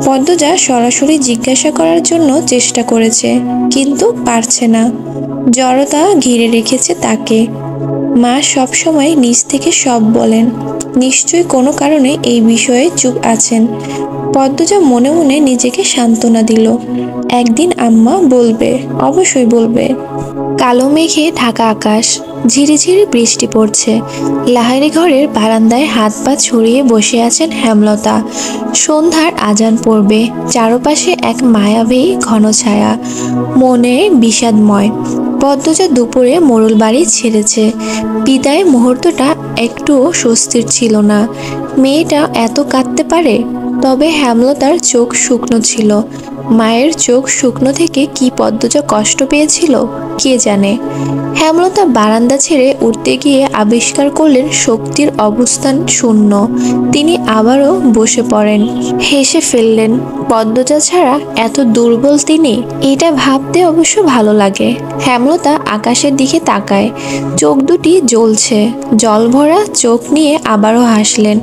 পদ্মজা সরাসরি জিজ্ঞাসা করার জন্য চেষ্টা করেছে, কিন্তু পারছে না। জড়তা ঘিরে রেখেছে তাকে। মা সবসময় নিজ থেকে সব বলেন। নিশ্চয়ই কোনো কারণে এই বিষয়ে চুপ আছেন। পদ্মজা মনে মনে নিজেকে সান্ত্বনা দিল, একদিন আম্মা বলবে, অবশ্যই বলবে। কালো মেঘে ঢাকা আকাশ, ঝিরিঝিরি বৃষ্টি পড়ছে। লাহারি ঘরের বারান্দায় হাত পা ছড়িয়ে বসে আছেন হেমলতা। সন্ধ্যার আজান পড়বে, চারপাশে এক মায়াবী ঘন ছায়া, মনে বিষাদময়। পদ্মজা দুপুরে মোড়ল বাড়ি ছেড়েছে। বিদায় মুহূর্তটা একটুও স্বস্তির ছিল না। মেয়েটা এত কাঁদতে পারে? তবে হেমলতার চোখ শুকনো ছিল। মায়ের চোখ শুকনো থেকে কি পদ্মজা কষ্ট পেয়েছিল কে জানে। হেমলতা বারান্দা ছেড়ে উঠতে গিয়ে আবিষ্কার করলেন শক্তির অবস্থান শূন্য। তিনি আবারও বসে পড়েন, হেসে ফেললেন। পদ্মজা ছাড়া এত দুর্বল তিনি, এটা ভাবতে অবশ্য ভালো লাগে। হেমলতা আকাশের দিকে তাকায়, চোখ দুটি জ্বলছে। জল ভরা চোখ নিয়ে আবারও হাসলেন।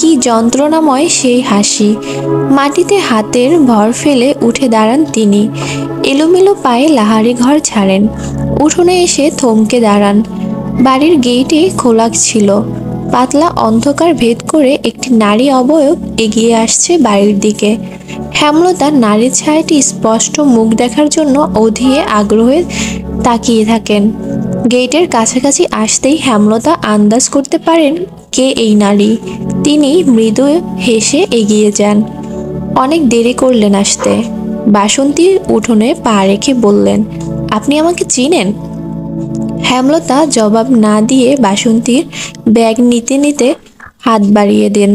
কি যন্ত্রণাময় সেই হাসি। মাটিতে হাতের ভর ফেলে উঠে দাঁড়ান তিনি। এলোমেলো পায়ে লাহারি ঘর ছাড়েন। উঠোনে এসে থমকে দাঁড়ান। বাড়ির গেইটে খোলা ছিল। পাতলা অন্ধকার ভেদ করে একটি নারী অবয়ব এগিয়ে আসছে বাড়ির দিকে। হেমলতা নারীর ছায়াটি স্পষ্ট মুখ দেখার জন্য অধীর আগ্রহে তাকিয়ে থাকেন। গেটের কাছাকাছি আসতেই হেমলতা আন্দাজ করতে পারেন কে এই নারী। তিনি মৃদু হেসে এগিয়ে যান। অনেক দেরি করলেন আসতে। বাসন্তী উঠোনে পা রেখে বললেন, আপনি আমাকে চিনেন? হেমলতা জবাব না দিয়ে বাসন্তীর ব্যাগ নিতে নিতে হাত বাড়িয়ে দেন।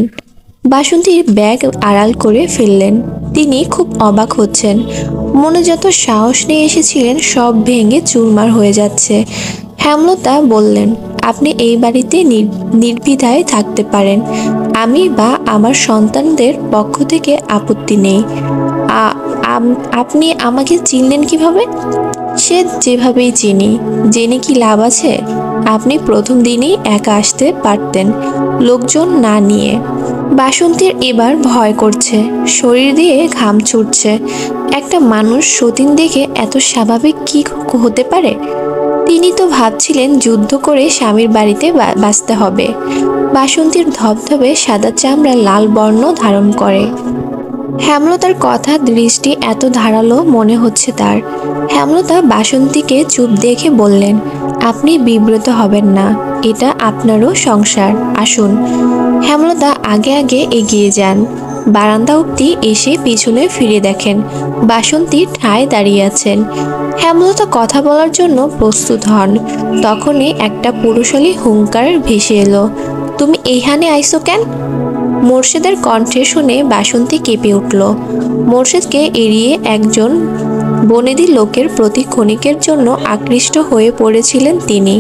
বাসন্তীর ব্যাগ আড়াল করে ফেললেন। তিনি খুব অবাক হচ্ছেন। মনে যত সাহস নিয়ে এসেছিলেন সব ভেঙে চুরমার হয়ে যাচ্ছে। হেমলতা বললেন, আপনি এই বাড়িতে নির্দ্বিধায় থাকতে পারেন। আমি বা আমার সন্তানদের পক্ষ থেকে আপত্তি নেই। আপনি আমাকে চিনলেন কিভাবে? সে যেভাবেই চিনি, জেনে কি লাভ আছে? আপনি প্রথম দিনই একা আসতে পারতেন, লোকজন না নিয়ে। বাসন্তীর এবার ভয় করছে, শরীর দিয়ে ঘাম ছুটছে। একটা মানুষ সতীন দেখে এত স্বাভাবিক কি হতে পারে? তিনি তো ভাবছিলেন যুদ্ধ করে স্বামীর বাড়িতে বাঁচতে হবে। বাসন্তীর ধবধবে সাদা চামড়া লাল বর্ণ ধারণ করে। হেমলতার কথা দৃষ্টি এত ধারালো মনে হচ্ছে তার। হেমলতা বাসন্তীকে চুপ দেখে বললেন, আপনি বিব্রত হবেন না, এটা আপনারও সংসার, আসুন। হেমলতা আগে আগে এগিয়ে যান। বারান্দা অবধি এসে পিছনে ফিরে দেখেন বাসন্তী ঠায় দাঁড়িয়ে আছেন। হেমলতা কথা বলার জন্য প্রস্তুত হন। তখনই একটা পুরুষালী হুঙ্কার ভেসে এলো, তুমি এইখানে আইসো কেন? মোর্শেদের কণ্ঠে শুনে বাসন্তী কেঁপে উঠল। মোর্শেদকে এড়িয়ে একজন বনেদি লোকের প্রতি ক্ষণিকের জন্য আকৃষ্ট হয়ে পড়েছিলেন তিনি।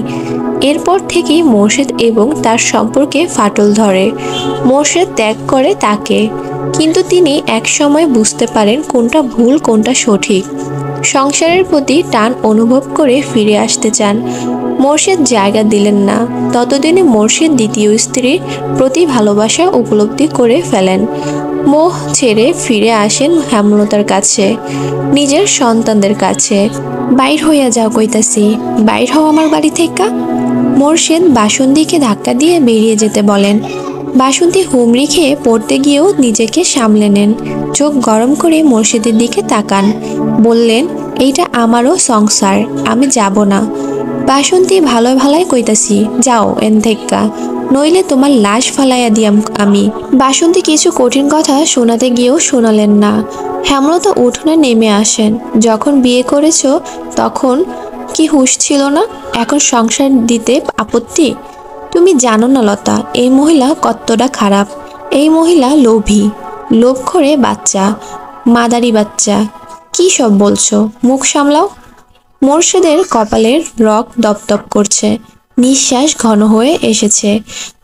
এরপর থেকেই মোর্শেদ এবং তার সম্পর্কে ফাটল ধরে। মোর্শেদ ত্যাগ করে তাকে, কিন্তু তিনি একসময় বুঝতে পারেন কোনটা ভুল কোনটা সঠিক। সংসারের প্রতি টান অনুভব করে ফিরে আসতে চান। মোর্শেদ জায়গা দিলেন না। ততদিনে মোর্শেদ দ্বিতীয় স্ত্রীর প্রতি ভালোবাসা উপলব্ধি করে ফেলেন। মোহ ছেড়ে ফিরে আসেন হেমলতার কাছে, নিজের সন্তানদের কাছে। বাইর হইয়া যাও কইতাছি, বাইর হও আমার বাড়ি থেকে। মোর্শেদ বাসন্তীকে ধাক্কা দিয়ে বেরিয়ে যেতে বলেন। বাসন্তী হুমড়ি খেয়ে পড়তে গিয়েও নিজেকে সামলে নেন। চোখ গরম করে মোর্শেদের দিকে তাকান, বললেন, এইটা আমারও সংসার, আমি যাব না। বাসন্তী ভালো ভালাই কইতাছি, যাও এন থেক্কা, নইলে তোমার লাশ ফালাইয়া দিয়াম আমি। বাসন্তী কিছু কঠিন কথা শোনাতে গিয়েও শোনালেন না। হেমলতা উঠোনে নেমে আসেন। যখন বিয়ে করেছ তখন কি হুঁশ ছিল না? এখন সংসার দিতে আপত্তি? তুমি জানো না লতা, এই মহিলা কতটা খারাপ। এই মহিলা লোভী, লোভ করে বাচ্চা, মাদারি বাচ্চা। কি সব বলছো? মুখ সামলাও। মোর্শেদের কপালের রক দপদপ করছে, নিঃশ্বাস ঘন হয়ে এসেছে।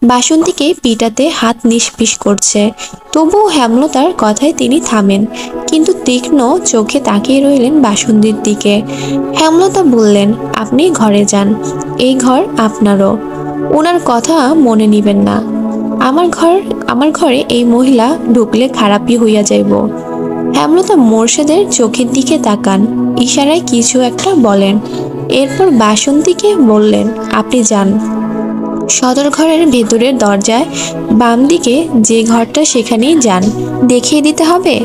বাসন্তীকে পিটাতে হাত নিষ্পিস করছে। তবুও হেমলতার কথায় তিনি থামেন, কিন্তু তীক্ষ্ণ চোখে তাকিয়ে রইলেন বাসন্তীর দিকে। হেমলতা বললেন, আপনি ঘরে যান, এই ঘর আপনারও। ওনার কথা মনে নিবেন না। আমার ঘরে এই মহিলা ঢুকলে খারাপই হইয়া যাইব। হেমলতা মোর্শেদের চোখের দিকে তাকান, ইশারায় কিছু একটা বলেন। এরপর বাসন্তীকে বললেন, আপনি যান। সদর ঘরের ভেতরের দরজায় বাম দিকে যে ঘরটা সেখানেই যান, দেখিয়ে দিতে হবে।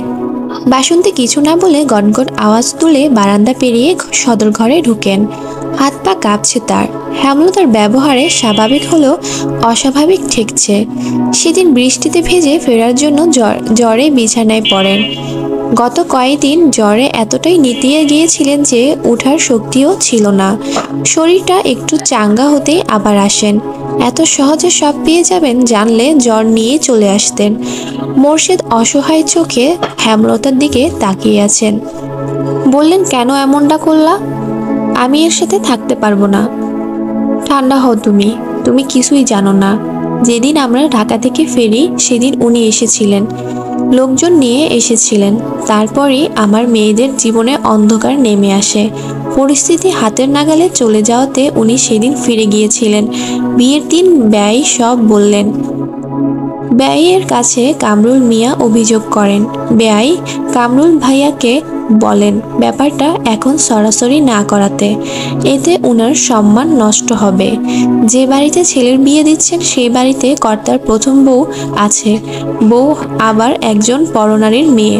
বাসন্তী কিছু না বলে গটগট আওয়াজ তুলে বারান্দা পেরিয়ে সদর ঘরে ঢুকেন। হাত পা কাঁপছে তার। হেমলতার ব্যবহারে স্বাভাবিক হলেও অস্বাভাবিক ঠেকছে। সেদিন বৃষ্টিতে ভেজে ফেরার জন্য জ্বরে বিছানায় পড়েন। গত কয়েকদিন জ্বরে এতটাই নিতিয়ে গিয়েছিলেন যে ওঠার শক্তিও ছিল না। শরীরটা একটু চাঙ্গা হতেই আবার আসেন। এত সহজে সব পেয়ে যাবেন জানলে জ্বর নিয়ে চলে আসতেন। মোর্শেদ অসহায় চোখে হেমলতার দিকে তাকিয়ে আছেন। বললেন, কেন এমনটা করলা? আমি এর সাথে থাকতে পারবো না। ঠান্ডা হও তুমি, তুমি কিছুই জানো না। যেদিন আমরা ঢাকা থেকে ফেরি সেদিন উনি এসেছিলেন, লোকজন নিয়ে এসেছিলেন। তারপরই আমার মেয়েদের জীবনে অন্ধকার নেমে আসে। পরিস্থিতি হাতের নাগালে চলে যাওয়াতে উনি সেদিন ফিরে গিয়েছিলেন। বিয়ের দিন ব্যয় সব বললেন। ব্যয়ের কাছে কামরুল মিয়া অভিযোগ করেন। ব্যয় কামরুল ভাইয়াকে বলেন ব্যাপারটা এখন সরাসরি না করাতে, এতে উনার সম্মান নষ্ট হবে। যে বাড়িতে ছেলের বিয়ে দিচ্ছেন সেই বাড়িতে কর্তার প্রথম বউ আছে, বউ আবার একজন পরনারীর মেয়ে।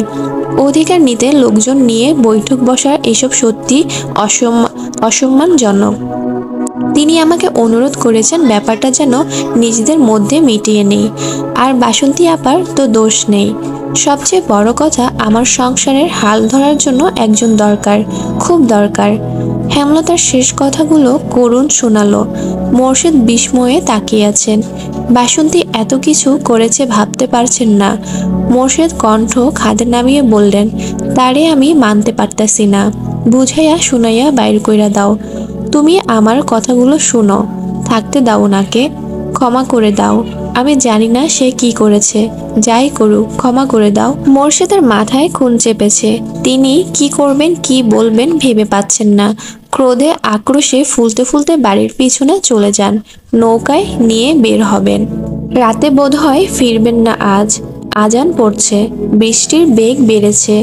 অধিকার নিতে লোকজন নিয়ে বৈঠক বসার এসব সত্যি অসম্মানজনক। তিনি আমাকে অনুরোধ করেছেন ব্যাপারটা যেন নিজেদের মধ্যে মিটিয়ে নেই। আর বাসন্তী আপার তো দোষ নেই। সবচেয়ে বড় কথা, আমার সংসারের হাল ধরার জন্য একজন দরকার, খুব দরকার। হেমলতার শেষ কথাগুলো করুণ শোনালো। মোর্শেদ বিস্ময়ে তাকিয়ে আছেন। বাসন্তী এত কিছু করেছে ভাবতে পারছেন না। মোর্শেদ কণ্ঠ খাদে নামিয়ে বললেন, তারে আমি মানতে পারতাছি না। বুঝাইয়া শুনাইয়া বাইর কইরা দাও। তুমি আমার কথাগুলো শুনো, থাকতে দাও ওনাকে, ক্ষমা করে দাও। আমি জানি না সে কি করেছে, যাই করুক ক্ষমা করে দাও। মোর্শেদের মাথায় খুন চেপেছে। তিনি কি করবেন কি বলবেন ভেবে পাচ্ছেন না। ক্রোধে আক্রোশে ফুলতে ফুলতে বাড়ির পিছনে চলে যান। নৌকায় নিয়ে বের হবেন। রাতে বোধহয় ফিরবেন না আজ। আজান পড়ছে, বৃষ্টির বেগ বেড়েছে।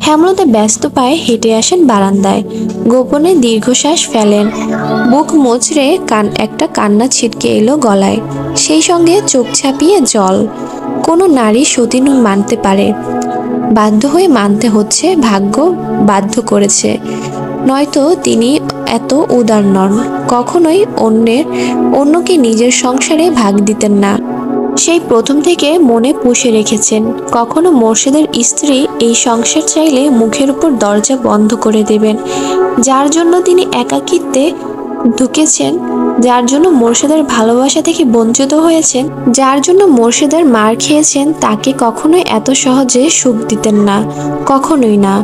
হেমলতা ব্যস্ত পায়ে হেঁটে আসেন বারান্দায়। গোপনে দীর্ঘশ্বাস ফেলেন। বুক মোচড়ে একটা কান্না ছিটকে এলো গলায়। সেই সঙ্গে চোখ ছাপিয়ে জল। কোনো নারী সতীন মানতে পারে, বাধ্য হয়ে মানতে হচ্ছে, ভাগ্য বাধ্য করেছে। নয়তো তিনি এত উদার নন, কখনোই অন্যকে নিজের সংসারে ভাগ দিতেন না। সেই প্রথম থেকে মনে পুষে রেখেছেন, কখনো মোর্শেদের স্ত্রী এই সংসার চাইলে মুখের উপর দরজা বন্ধ করে দেবেন। যার জন্য তিনি একাকিত্বে ঢুকেছেন, যার জন্য মোর্শেদের ভালোবাসা থেকে বঞ্চিত হয়েছেন, যার জন্য মোর্শেদের মার খেয়েছেন, তাকে কখনোই এত সহজে সুখ দিতেন না, কখনোই না।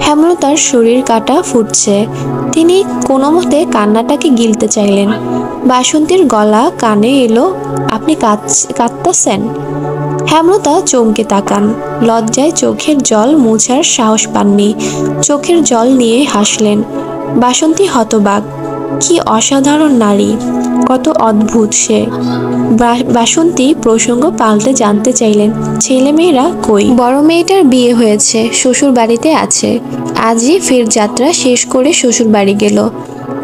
হেমলতার শরীর কাটা ফুটছে। তিনি কোনো মতে কান্নাটাকে গিলতে চাইলেন। বাসন্তীর গলা কানে এলো, আপনি কাঁদতেছেন? হেমলতা চমকে তাকান। লজ্জায় চোখের জল মুছার সাহস পাননি। চোখের জল নিয়ে হাসলেন। বাসন্তী হতবাক। কি অসাধারণ নারী, কত অদ্ভুত সে। বাসন্তী প্রসঙ্গ পাল্টে জানতে চাইলেন, ছেলে মেয়েরা কই? বড় মেয়েটার বিয়ে হয়েছে, শ্বশুর বাড়িতে আছে। আজই ফের যাত্রা শেষ করে শ্বশুর বাড়ি গেল।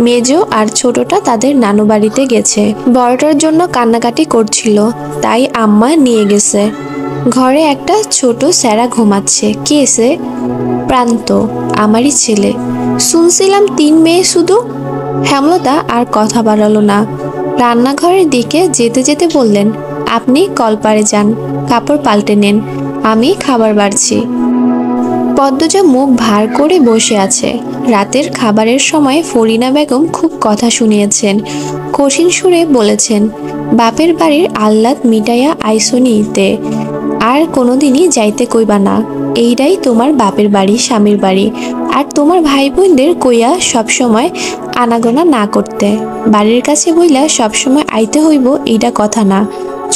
মেজো আর ছোটটা তাদের নানু বাড়িতে গেছে। বড়টার জন্য কান্নাকাটি করছিল, তাই আম্মা নিয়ে গেছে। ঘরে একটা ছোট স্যারা ঘুমাচ্ছে। কে সে? প্রান্ত, আমারই ছেলে। শুনছিলাম 3 মেয়ে শুধু। হেমলতা আর কথা বাড়ালো না। রান্নাঘরের দিকে যেতে যেতে বললেন, আপনি কলপারে যান, কাপড় পাল্টে নেন, আমি খাবার বাড়ছি। পদ্মজা মুখ ভার করে বসে আছে। রাতের খাবারের সময় ফরিনা বেগম খুব কথা শুনিয়েছেন। কঠিন সুরে বলেছেন, বাপের বাড়ির আহ্লাদ মিটাইয়া আইসনিতে, আর কোনোদিনই যাইতে কইবা না। এইটাই তোমার বাপের বাড়ি, স্বামীর বাড়ি। আর তোমার ভাই বোনদের কইয়া সবসময় আনাগোনা না করতে। বাড়ির কাছে বইলা সবসময় আইতে হইব, এইটা কথা না,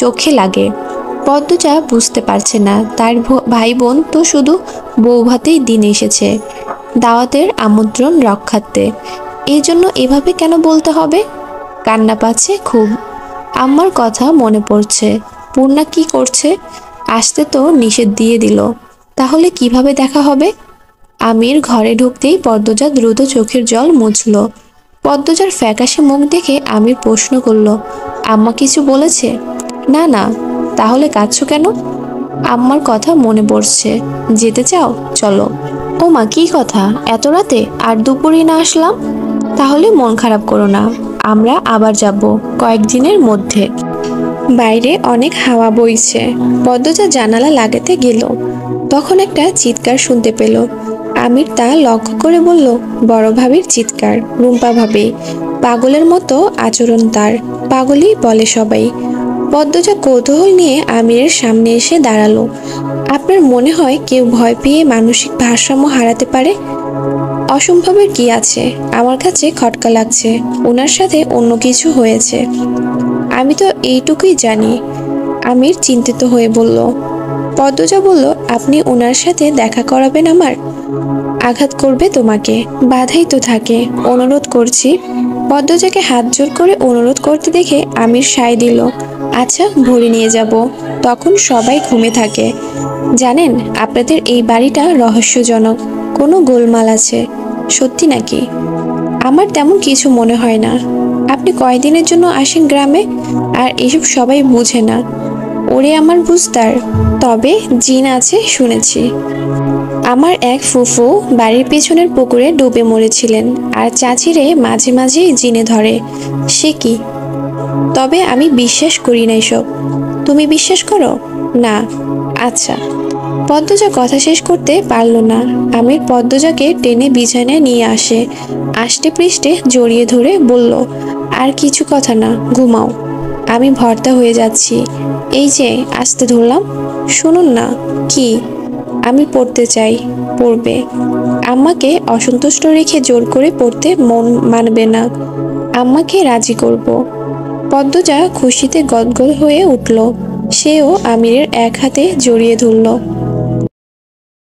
চোখে লাগে। পদ্মজা বুঝতে পারছে না, তার ভাই বোন তো শুধু বউ ভাতেই দিন এসেছে, দাওয়াতের আমন্ত্রণ রক্ষার্থে। এই জন্য এভাবে কেন বলতে হবে? কান্না পাচ্ছে খুব। আম্মার কথা মনে পড়ছে। পূর্ণা কি করছে? আসতে তো নিষেধ দিয়ে দিল। তাহলে কিভাবে দেখা হবে? আমির ঘরে ঢুকতেই পদ্মজা দ্রুত চোখের জল মুছল। পদ্মজার ফ্যাকাশে মুখ দেখে আমির প্রশ্ন করল, আম্মা কিছু বলেছে? না না। তাহলে কাঁদছো কেন? আম্মার কথা মনে পড়ছে। যেতে চাও? চলো। ও মা, কি কথা এত রাতে? আর দুপুরে না আসলাম? তাহলে মন খারাপ করো না, আমরা আবার যাব কয়েকদিনের মধ্যে। বাইরে অনেক হাওয়া বইছে। পদ্মজা জানালা লাগাতে গেল, তখন একটা চিৎকার শুনতে পেল। আমির তা লক্ষ্য করে বলল, বড় ভাবির চিৎকার। রুম্পা ভাবি। পাগলের মতো আচরণ তার, পাগলই বলে সবাই। পদ্মজা কৌতূহল নিয়ে আমিরের সামনে এসে দাঁড়ালো। আপনার মনে হয় কেউ ভয় পেয়ে মানসিক ভারসাম্য হারাতে পারে? অসম্ভবের কি আছে? আমার কাছে খটকা লাগছে, ওনার সাথে অন্য কিছু হয়েছে। আমি তো এইটুকুই জানি। আমির চিন্তিত হয়ে বলল। পদ্মজা বলল, আপনি ওনার সাথে দেখা করাবেন আমার? আঘাত করবে তোমাকে, বাধাই তো থাকে। অনুরোধ করছি। পদ্মজাকে হাত জোর করে অনুরোধ করতে দেখে আমির সায় দিল। আচ্ছা, ভরে নিয়ে যাব। তখন সবাই ঘুমে থাকে। জানেন, আপনাদের এই বাড়িটা রহস্যজনক, কোনো গোলমাল আছে। সত্যি নাকি? আমার তেমন কিছু মনে হয় না। আপনি কয়দিনের জন্য আসেন গ্রামে, আর এসব সবাই বুঝে না। ওরে আমার বুঝতার। তবে জিন আছে শুনেছি। আমার এক ফুফু বাড়ির পেছনের পুকুরে ডুবে মরেছিলেন, আর চাচিরে মাঝে মাঝেই জিনে ধরে। সে কি? তবে আমি বিশ্বাস করি না এসব। তুমি বিশ্বাস করো? না। আচ্ছা। পদ্মজা কথা শেষ করতে পারল না। আমির পদ্মজাকে টেনে বিছানায় নিয়ে আসে, আষ্টে পৃষ্ঠে জড়িয়ে ধরে বলল, আর কিছু কথা না, ঘুমাও। আমি ভর্তা হয়ে যাচ্ছি। এই যে আস্তে ধরলাম। শুনুন না। কি? আমি পড়তে চাই। পড়বে। আম্মাকে অসন্তুষ্ট রেখে জোর করে পড়তে মন মানবে না। আম্মাকে রাজি করব। পদ্মজা খুশিতে গদগদ হয়ে উঠল। সেও আমিরের এক হাতে জড়িয়ে ধরল।